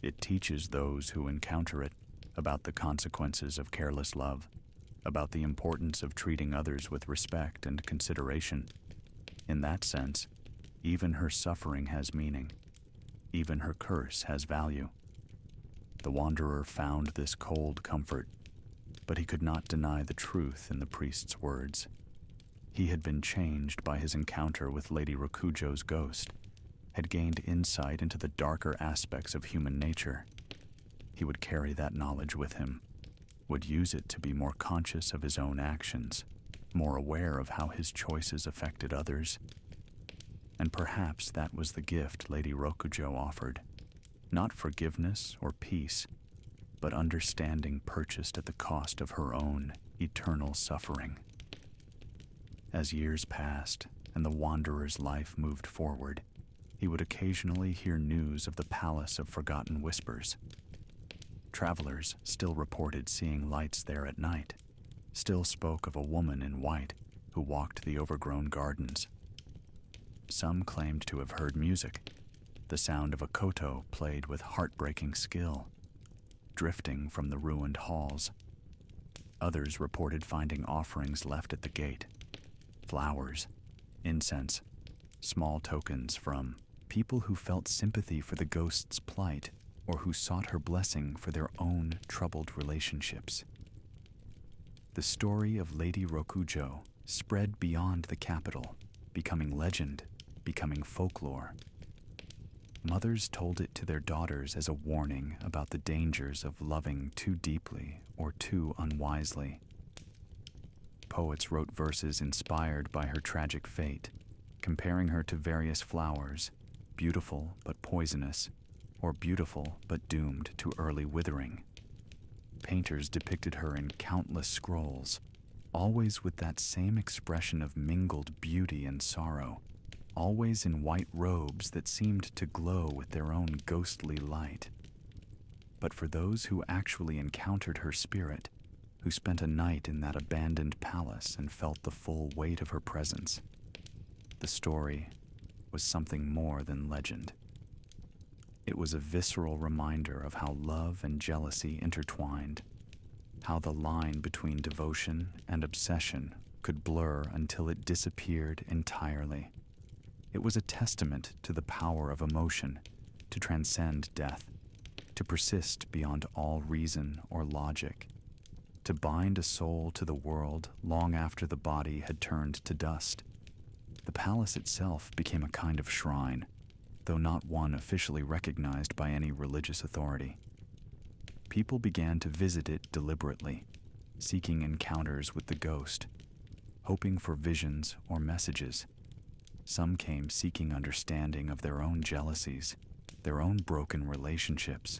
It teaches those who encounter it about the consequences of careless love, about the importance of treating others with respect and consideration. In that sense, even her suffering has meaning. Even her curse has value. The wanderer found this cold comfort, but he could not deny the truth in the priest's words. He had been changed by his encounter with Lady Rokujo's ghost, had gained insight into the darker aspects of human nature. He would carry that knowledge with him, would use it to be more conscious of his own actions, more aware of how his choices affected others. And perhaps that was the gift Lady Rokujo offered. Not forgiveness or peace, but understanding purchased at the cost of her own eternal suffering. As years passed and the wanderer's life moved forward, he he would occasionally hear news of the Palace of Forgotten Whispers. Travelers still reported seeing lights there at night, still spoke of a woman in white who walked the overgrown gardens. Some claimed to have heard music, the sound of a koto played with heartbreaking skill, drifting from the ruined halls. Others reported finding offerings left at the gate, flowers, incense, small tokens from people who felt sympathy for the ghost's plight or who sought her blessing for their own troubled relationships. The story of Lady Rokujo spread beyond the capital, becoming legend, becoming folklore. Mothers told it to their daughters as a warning about the dangers of loving too deeply or too unwisely. Poets wrote verses inspired by her tragic fate, comparing her to various flowers, beautiful but poisonous, or beautiful but doomed to early withering. Painters depicted her in countless scrolls, always with that same expression of mingled beauty and sorrow, always in white robes that seemed to glow with their own ghostly light. But for those who actually encountered her spirit, who spent a night in that abandoned palace and felt the full weight of her presence, the story was something more than legend. It was a visceral reminder of how love and jealousy intertwined, how the line between devotion and obsession could blur until it disappeared entirely. It was a testament to the power of emotion, to transcend death, to persist beyond all reason or logic, to bind a soul to the world long after the body had turned to dust. The palace itself became a kind of shrine, though not one officially recognized by any religious authority. People began to visit it deliberately, seeking encounters with the ghost, hoping for visions or messages. Some came seeking understanding of their own jealousies, their own broken relationships.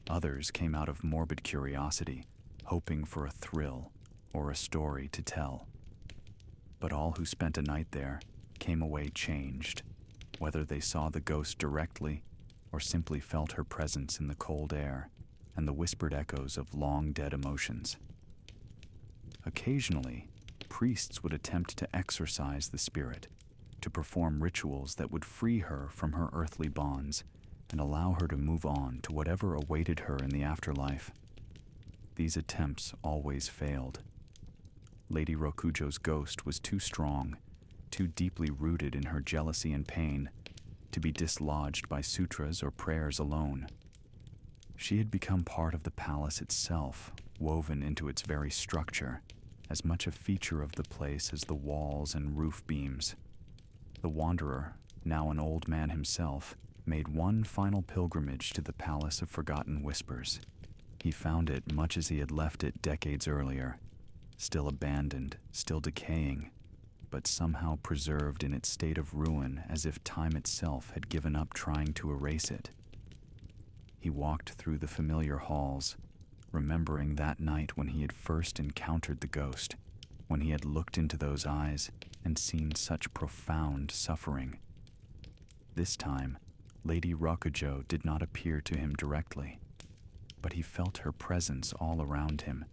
Others came out of morbid curiosity, hoping for a thrill or a story to tell. But all who spent a night there came away changed, whether they saw the ghost directly or simply felt her presence in the cold air and the whispered echoes of long-dead emotions. Occasionally, priests would attempt to exorcise the spirit, to perform rituals that would free her from her earthly bonds and allow her to move on to whatever awaited her in the afterlife. These attempts always failed. Lady Rokujo's ghost was too strong, too deeply rooted in her jealousy and pain, to be dislodged by sutras or prayers alone. She had become part of the palace itself, woven into its very structure, as much a feature of the place as the walls and roof beams. The wanderer, now an old man himself, made one final pilgrimage to the Palace of Forgotten Whispers. He found it much as he had left it decades earlier, still abandoned, still decaying, but somehow preserved in its state of ruin as if time itself had given up trying to erase it. He walked through the familiar halls, remembering that night when he had first encountered the ghost, when he had looked into those eyes and seen such profound suffering. This time, Lady Rokujo did not appear to him directly, but he felt her presence all around him,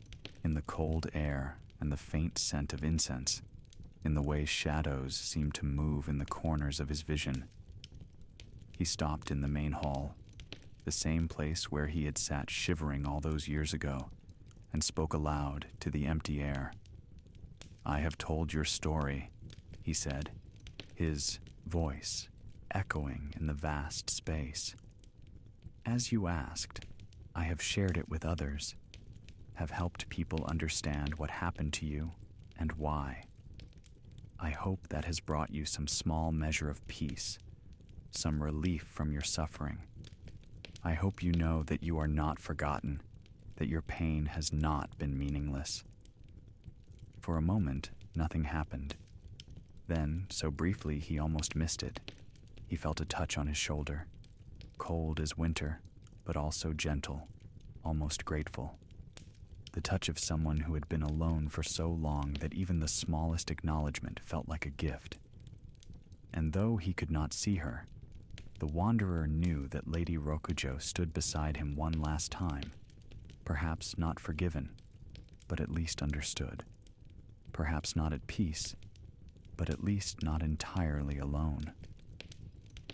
in the cold air and the faint scent of incense, in the way shadows seemed to move in the corners of his vision. He stopped in the main hall, the same place where he had sat shivering all those years ago, and spoke aloud to the empty air. "I have told your story," he said, his voice echoing in the vast space. "As you asked, I have shared it with others, have helped people understand what happened to you and why. I hope that has brought you some small measure of peace, some relief from your suffering. I hope you know that you are not forgotten, that your pain has not been meaningless." For a moment, nothing happened. Then, so briefly he almost missed it, he felt a touch on his shoulder, cold as winter, but also gentle, almost grateful. The touch of someone who had been alone for so long that even the smallest acknowledgement felt like a gift. and though he could not see her, the wanderer knew that Lady Rokujo stood beside him one last time, perhaps not forgiven, but at least understood. Perhaps not at peace, but at least not entirely alone.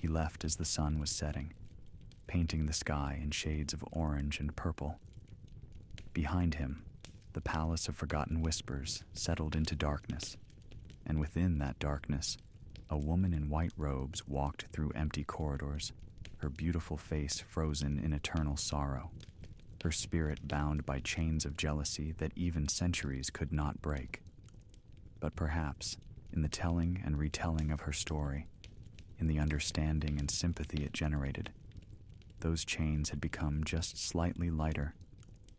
He left as the sun was setting, painting the sky in shades of orange and purple. Behind him, the palace of forgotten whispers settled into darkness, and within that darkness, a woman in white robes walked through empty corridors, her beautiful face frozen in eternal sorrow, her spirit bound by chains of jealousy that even centuries could not break. But perhaps, in the telling and retelling of her story, in the understanding and sympathy it generated, those chains had become just slightly lighter,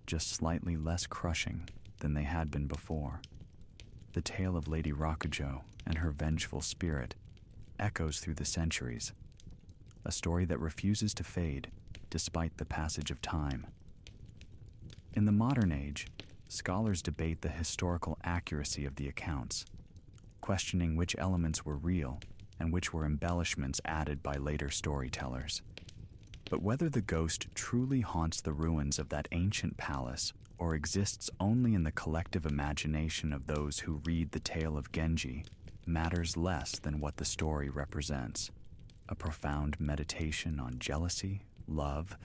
just slightly less crushing than they had been before. The tale of Lady Rokujo and her vengeful spirit echoes through the centuries, a story that refuses to fade despite the passage of time. In the modern age, scholars debate the historical accuracy of the accounts, questioning which elements were real and which were embellishments added by later storytellers. But whether the ghost truly haunts the ruins of that ancient palace or exists only in the collective imagination of those who read the Tale of Genji matters less than what the story represents: a profound meditation on jealousy, love,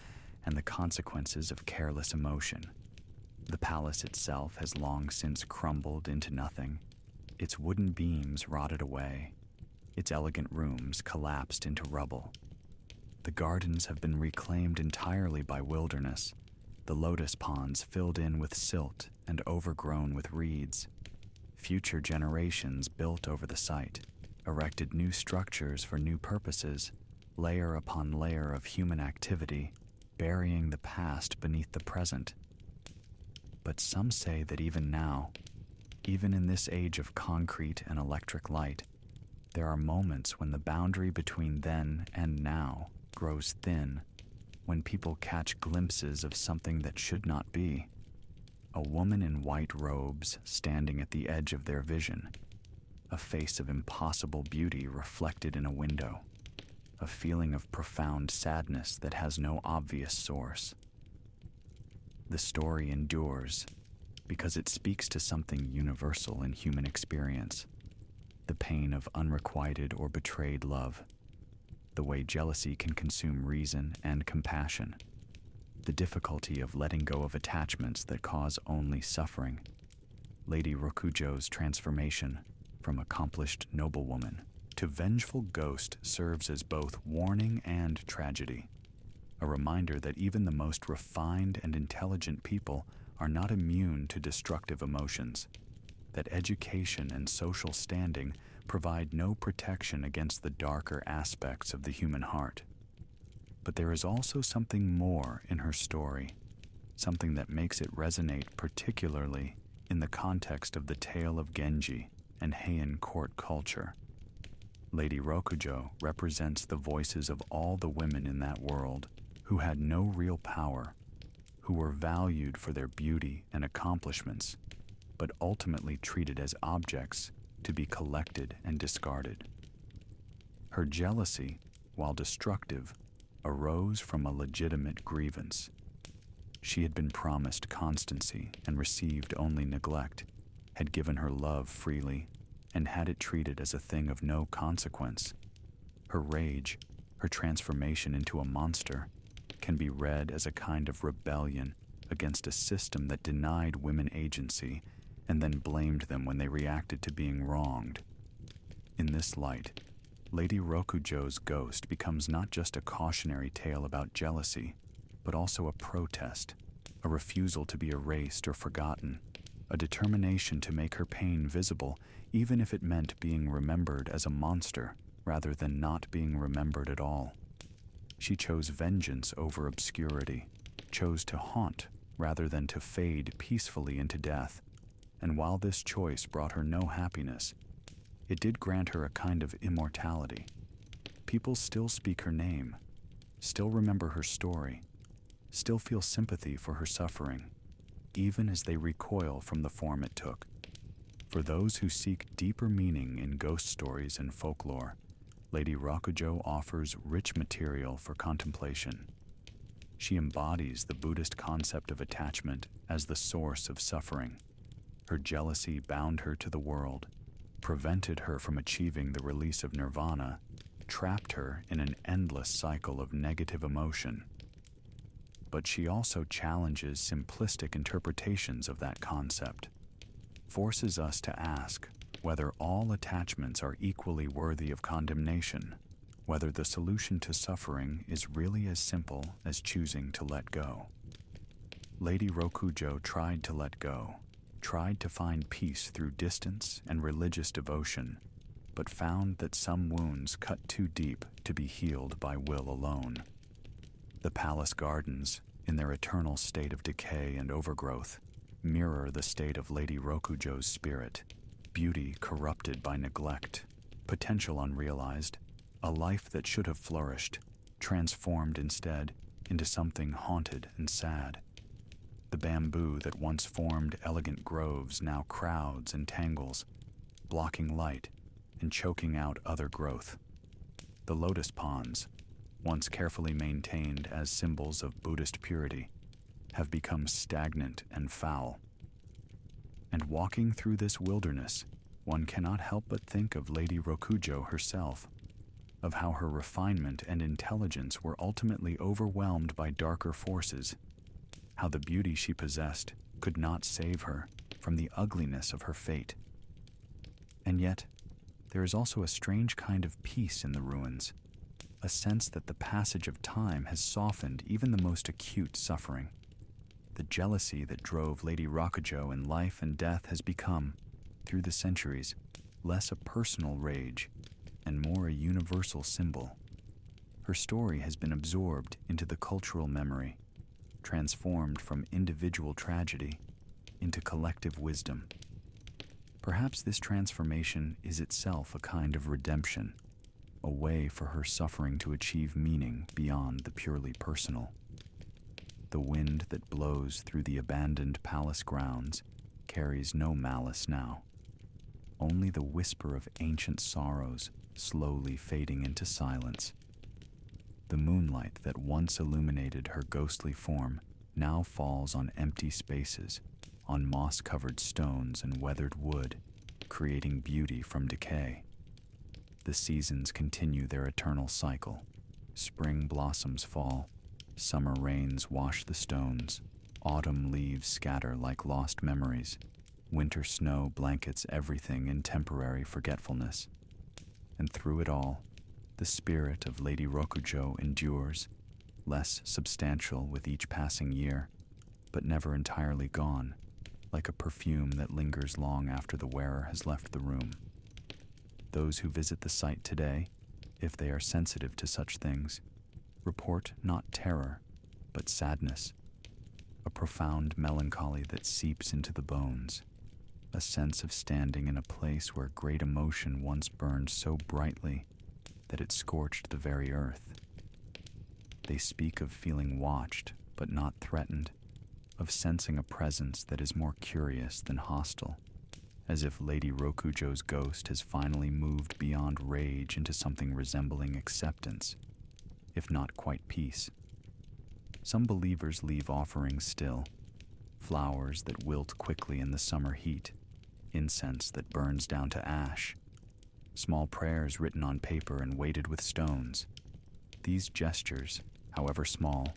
and the consequences of careless emotion. The palace itself has long since crumbled into nothing, its wooden beams rotted away, its elegant rooms collapsed into rubble. The gardens have been reclaimed entirely by wilderness, the lotus ponds filled in with silt and overgrown with reeds. Future generations built over the site, erected new structures for new purposes, layer upon layer of human activity, burying the past beneath the present. But some say that even now, even in this age of concrete and electric light, there are moments when the boundary between then and now grows thin, when people catch glimpses of something that should not be. A woman in white robes standing at the edge of their vision, a face of impossible beauty reflected in a window, a feeling of profound sadness that has no obvious source. The story endures because it speaks to something universal in human experience: the pain of unrequited or betrayed love, the way jealousy can consume reason and compassion, the difficulty of letting go of attachments that cause only suffering. Lady Rokujo's transformation from accomplished noblewoman to vengeful ghost serves as both warning and tragedy, a reminder that even the most refined and intelligent people are not immune to destructive emotions, that education and social standing provide no protection against the darker aspects of the human heart. But there is also something more in her story, something that makes it resonate particularly in the context of the Tale of Genji and Heian court culture. Lady Rokujo represents the voices of all the women in that world who had no real power, who were valued for their beauty and accomplishments, but ultimately treated as objects to be collected and discarded. Her jealousy, while destructive, arose from a legitimate grievance. She had been promised constancy and received only neglect, had given her love freely, and had it treated as a thing of no consequence. Her rage, her transformation into a monster, can be read as a kind of rebellion against a system that denied women agency and then blamed them when they reacted to being wronged. In this light, Lady Rokujo's ghost becomes not just a cautionary tale about jealousy, but also a protest, a refusal to be erased or forgotten, a determination to make her pain visible, even if it meant being remembered as a monster rather than not being remembered at all. She chose vengeance over obscurity, chose to haunt rather than to fade peacefully into death. And while this choice brought her no happiness, it did grant her a kind of immortality. People still speak her name, still remember her story, still feel sympathy for her suffering, even as they recoil from the form it took. For those who seek deeper meaning in ghost stories and folklore, Lady Rokujo offers rich material for contemplation. She embodies the Buddhist concept of attachment as the source of suffering. Her jealousy bound her to the world, prevented her from achieving the release of nirvana, trapped her in an endless cycle of negative emotion. But she also challenges simplistic interpretations of that concept, forces us to ask whether all attachments are equally worthy of condemnation, whether the solution to suffering is really as simple as choosing to let go. Lady Rokujo tried to let go, tried to find peace through distance and religious devotion, but found that some wounds cut too deep to be healed by will alone. The palace gardens, in their eternal state of decay and overgrowth, mirror the state of Lady Rokujo's spirit, beauty corrupted by neglect, potential unrealized, a life that should have flourished, transformed instead into something haunted and sad. The bamboo that once formed elegant groves now crowds and tangles, blocking light and choking out other growth. The lotus ponds, once carefully maintained as symbols of Buddhist purity, have become stagnant and foul. And walking through this wilderness, one cannot help but think of Lady Rokujo herself, of how her refinement and intelligence were ultimately overwhelmed by darker forces, how the beauty she possessed could not save her from the ugliness of her fate. And yet, there is also a strange kind of peace in the ruins, a sense that the passage of time has softened even the most acute suffering. The jealousy that drove Lady Rokujo in life and death has become, through the centuries, less a personal rage and more a universal symbol. Her story has been absorbed into the cultural memory, transformed from individual tragedy into collective wisdom. Perhaps this transformation is itself a kind of redemption, a way for her suffering to achieve meaning beyond the purely personal. The wind that blows through the abandoned palace grounds carries no malice now, only the whisper of ancient sorrows slowly fading into silence. The moonlight that once illuminated her ghostly form now falls on empty spaces, on moss-covered stones and weathered wood, creating beauty from decay. The seasons continue their eternal cycle. Spring blossoms fall, summer rains wash the stones, autumn leaves scatter like lost memories, winter snow blankets everything in temporary forgetfulness. And through it all, the spirit of Lady Rokujo endures, less substantial with each passing year, but never entirely gone, like a perfume that lingers long after the wearer has left the room. Those who visit the site today, if they are sensitive to such things, report not terror, but sadness, a profound melancholy that seeps into the bones, a sense of standing in a place where great emotion once burned so brightly that it scorched the very earth. They speak of feeling watched but not threatened, of sensing a presence that is more curious than hostile, as if Lady Rokujo's ghost has finally moved beyond rage into something resembling acceptance, if not quite peace. Some believers leave offerings still, flowers that wilt quickly in the summer heat, incense that burns down to ash, small prayers written on paper and weighted with stones. These gestures, however small,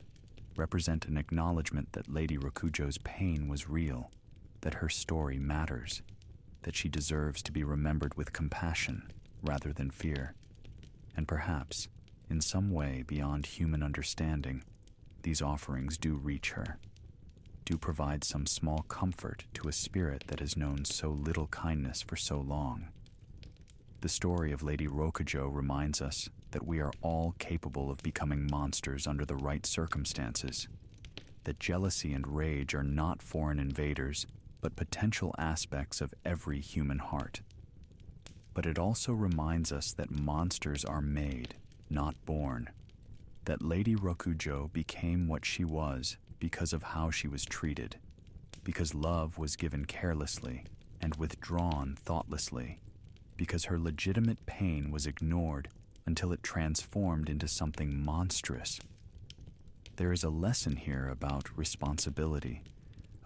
represent an acknowledgement that Lady Rokujo's pain was real, that her story matters, that she deserves to be remembered with compassion rather than fear. And perhaps, in some way beyond human understanding, these offerings do reach her, do provide some small comfort to a spirit that has known so little kindness for so long. The story of Lady Rokujo reminds us that we are all capable of becoming monsters under the right circumstances, that jealousy and rage are not foreign invaders, but potential aspects of every human heart. But it also reminds us that monsters are made, not born, that Lady Rokujo became what she was because of how she was treated, because love was given carelessly and withdrawn thoughtlessly, because her legitimate pain was ignored until it transformed into something monstrous. There is a lesson here about responsibility,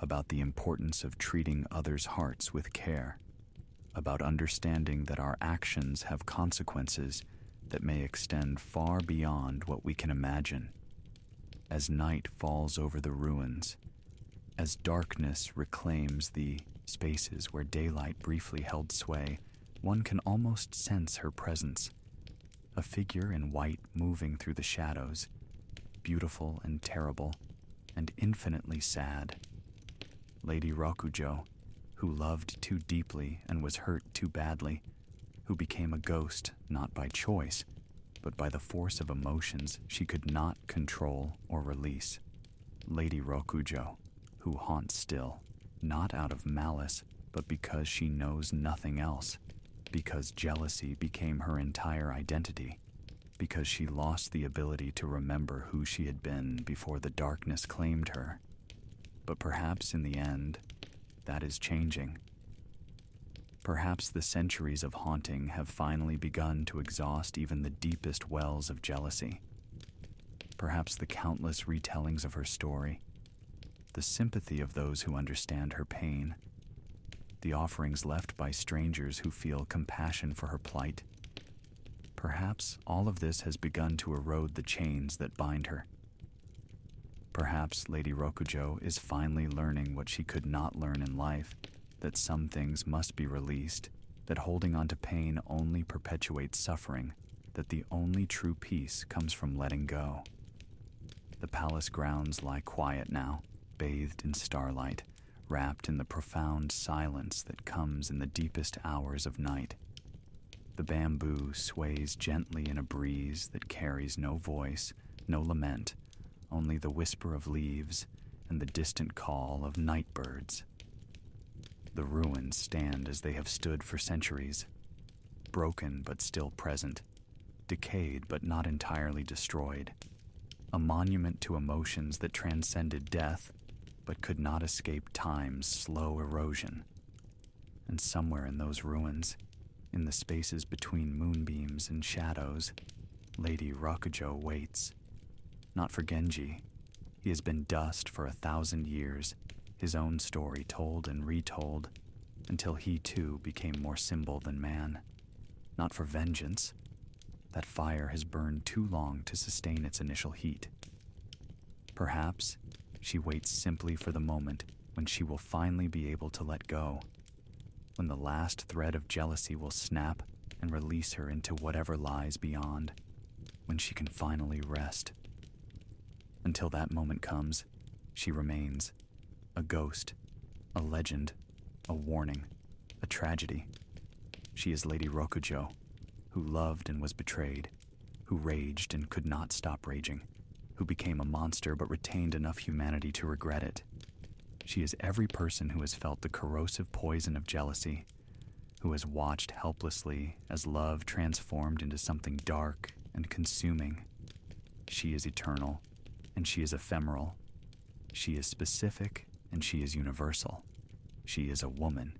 about the importance of treating others' hearts with care, about understanding that our actions have consequences that may extend far beyond what we can imagine. As night falls over the ruins, as darkness reclaims the spaces where daylight briefly held sway, one can almost sense her presence, a figure in white moving through the shadows, beautiful and terrible, and infinitely sad. Lady Rokujo, who loved too deeply and was hurt too badly, who became a ghost not by choice, but by the force of emotions she could not control or release. Lady Rokujo, who haunts still, not out of malice, but because she knows nothing else, because jealousy became her entire identity, because she lost the ability to remember who she had been before the darkness claimed her. But perhaps in the end, that is changing. Perhaps the centuries of haunting have finally begun to exhaust even the deepest wells of jealousy. Perhaps the countless retellings of her story, the sympathy of those who understand her pain, the offerings left by strangers who feel compassion for her plight. Perhaps all of this has begun to erode the chains that bind her. Perhaps Lady Rokujo is finally learning what she could not learn in life, that some things must be released, that holding on to pain only perpetuates suffering, that the only true peace comes from letting go. The palace grounds lie quiet now, bathed in starlight, wrapped in the profound silence that comes in the deepest hours of night. The bamboo sways gently in a breeze that carries no voice, no lament, only the whisper of leaves and the distant call of night birds. The ruins stand as they have stood for centuries, broken but still present, decayed but not entirely destroyed, a monument to emotions that transcended death but could not escape time's slow erosion. And somewhere in those ruins, in the spaces between moonbeams and shadows, Lady Rokujo waits. Not for Genji. He has been dust for 1,000 years, his own story told and retold, until he too became more symbol than man. Not for vengeance. That fire has burned too long to sustain its initial heat. Perhaps she waits simply for the moment when she will finally be able to let go, when the last thread of jealousy will snap and release her into whatever lies beyond, when she can finally rest. Until that moment comes, she remains a ghost, a legend, a warning, a tragedy. She is Lady Rokujo, who loved and was betrayed, who raged and could not stop raging, who became a monster but retained enough humanity to regret it. She is every person who has felt the corrosive poison of jealousy, who has watched helplessly as love transformed into something dark and consuming. She is eternal, and she is ephemeral. She is specific, and she is universal. She is a woman,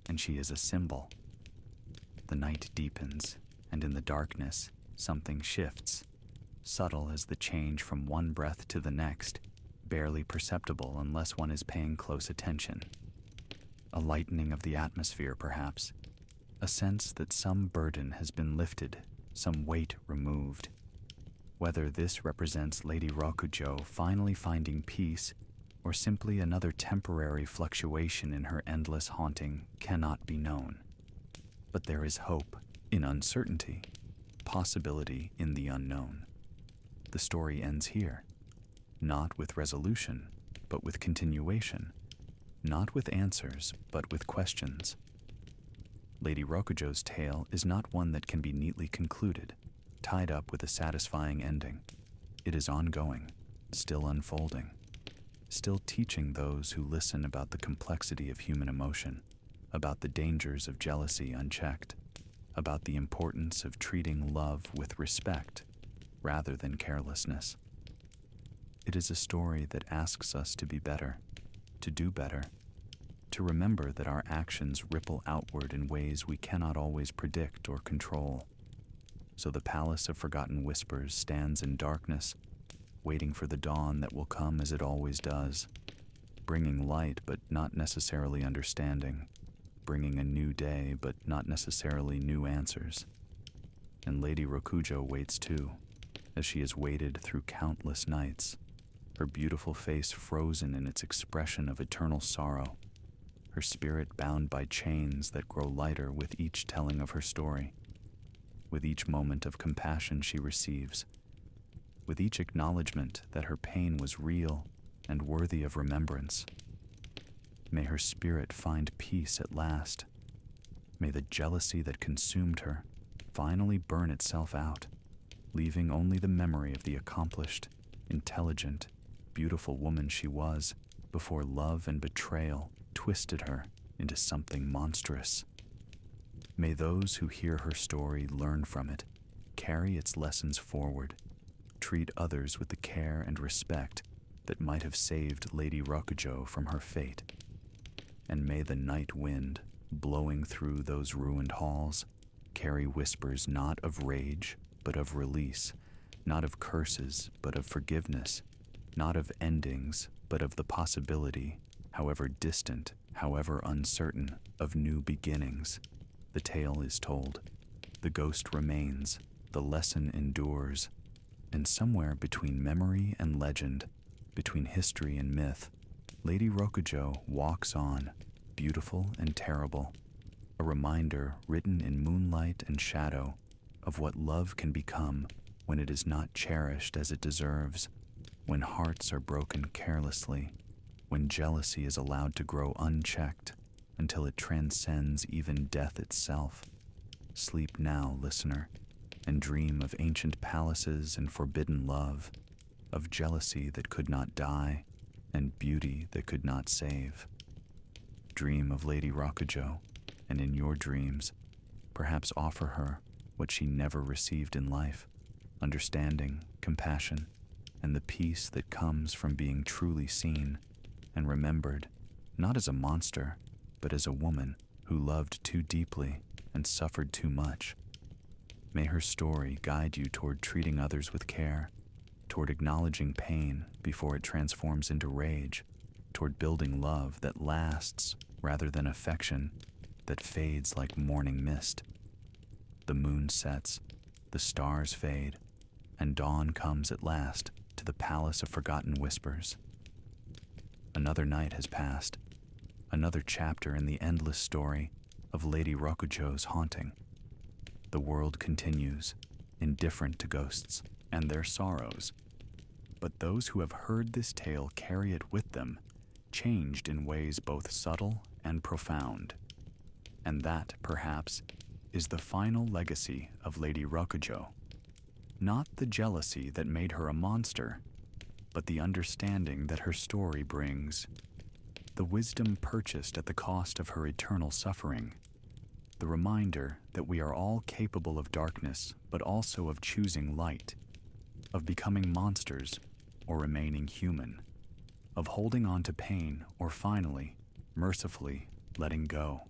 and she is a symbol. The night deepens, and in the darkness, something shifts, subtle as the change from one breath to the next, barely perceptible unless one is paying close attention. A lightening of the atmosphere, perhaps, a sense that some burden has been lifted, some weight removed. Whether this represents Lady Rokujo finally finding peace, or simply another temporary fluctuation in her endless haunting, cannot be known. But there is hope in uncertainty, possibility in the unknown. The story ends here, not with resolution, but with continuation, not with answers, but with questions. Lady Rokujo's tale is not one that can be neatly concluded, tied up with a satisfying ending. It is ongoing, still unfolding, still teaching those who listen about the complexity of human emotion, about the dangers of jealousy unchecked, about the importance of treating love with respect rather than carelessness. It is a story that asks us to be better, to do better, to remember that our actions ripple outward in ways we cannot always predict or control. So the palace of forgotten whispers stands in darkness, waiting for the dawn that will come as it always does, bringing light but not necessarily understanding, bringing a new day but not necessarily new answers. And Lady Rokujo waits too, as she has waited through countless nights, her beautiful face frozen in its expression of eternal sorrow, her spirit bound by chains that grow lighter with each telling of her story, with each moment of compassion she receives, with each acknowledgement that her pain was real and worthy of remembrance. May her spirit find peace at last. May the jealousy that consumed her finally burn itself out, leaving only the memory of the accomplished, intelligent, beautiful woman she was before love and betrayal twisted her into something monstrous. May those who hear her story learn from it, carry its lessons forward, treat others with the care and respect that might have saved Lady Rokujo from her fate. And may the night wind, blowing through those ruined halls, carry whispers not of rage, but of release, not of curses, but of forgiveness, not of endings, but of the possibility, however distant, however uncertain, of new beginnings. The tale is told, the ghost remains, the lesson endures, and somewhere between memory and legend, between history and myth, Lady Rokujo walks on, beautiful and terrible, a reminder written in moonlight and shadow of what love can become when it is not cherished as it deserves, when hearts are broken carelessly, when jealousy is allowed to grow unchecked until it transcends even death itself. Sleep now, listener, and dream of ancient palaces and forbidden love, of jealousy that could not die and beauty that could not save. Dream of Lady Rokujo, and in your dreams, perhaps offer her what she never received in life, understanding, compassion, and the peace that comes from being truly seen and remembered, not as a monster, but as a woman who loved too deeply and suffered too much. May her story guide you toward treating others with care, toward acknowledging pain before it transforms into rage, toward building love that lasts rather than affection that fades like morning mist. The moon sets, the stars fade, and dawn comes at last to the palace of forgotten whispers. Another night has passed, another chapter in the endless story of Lady Rokujo's haunting. The world continues, indifferent to ghosts and their sorrows, but those who have heard this tale carry it with them, changed in ways both subtle and profound. And that, perhaps, is the final legacy of Lady Rokujo. Not the jealousy that made her a monster, but the understanding that her story brings, the wisdom purchased at the cost of her eternal suffering, the reminder that we are all capable of darkness, but also of choosing light, of becoming monsters or remaining human, of holding on to pain or finally, mercifully, letting go.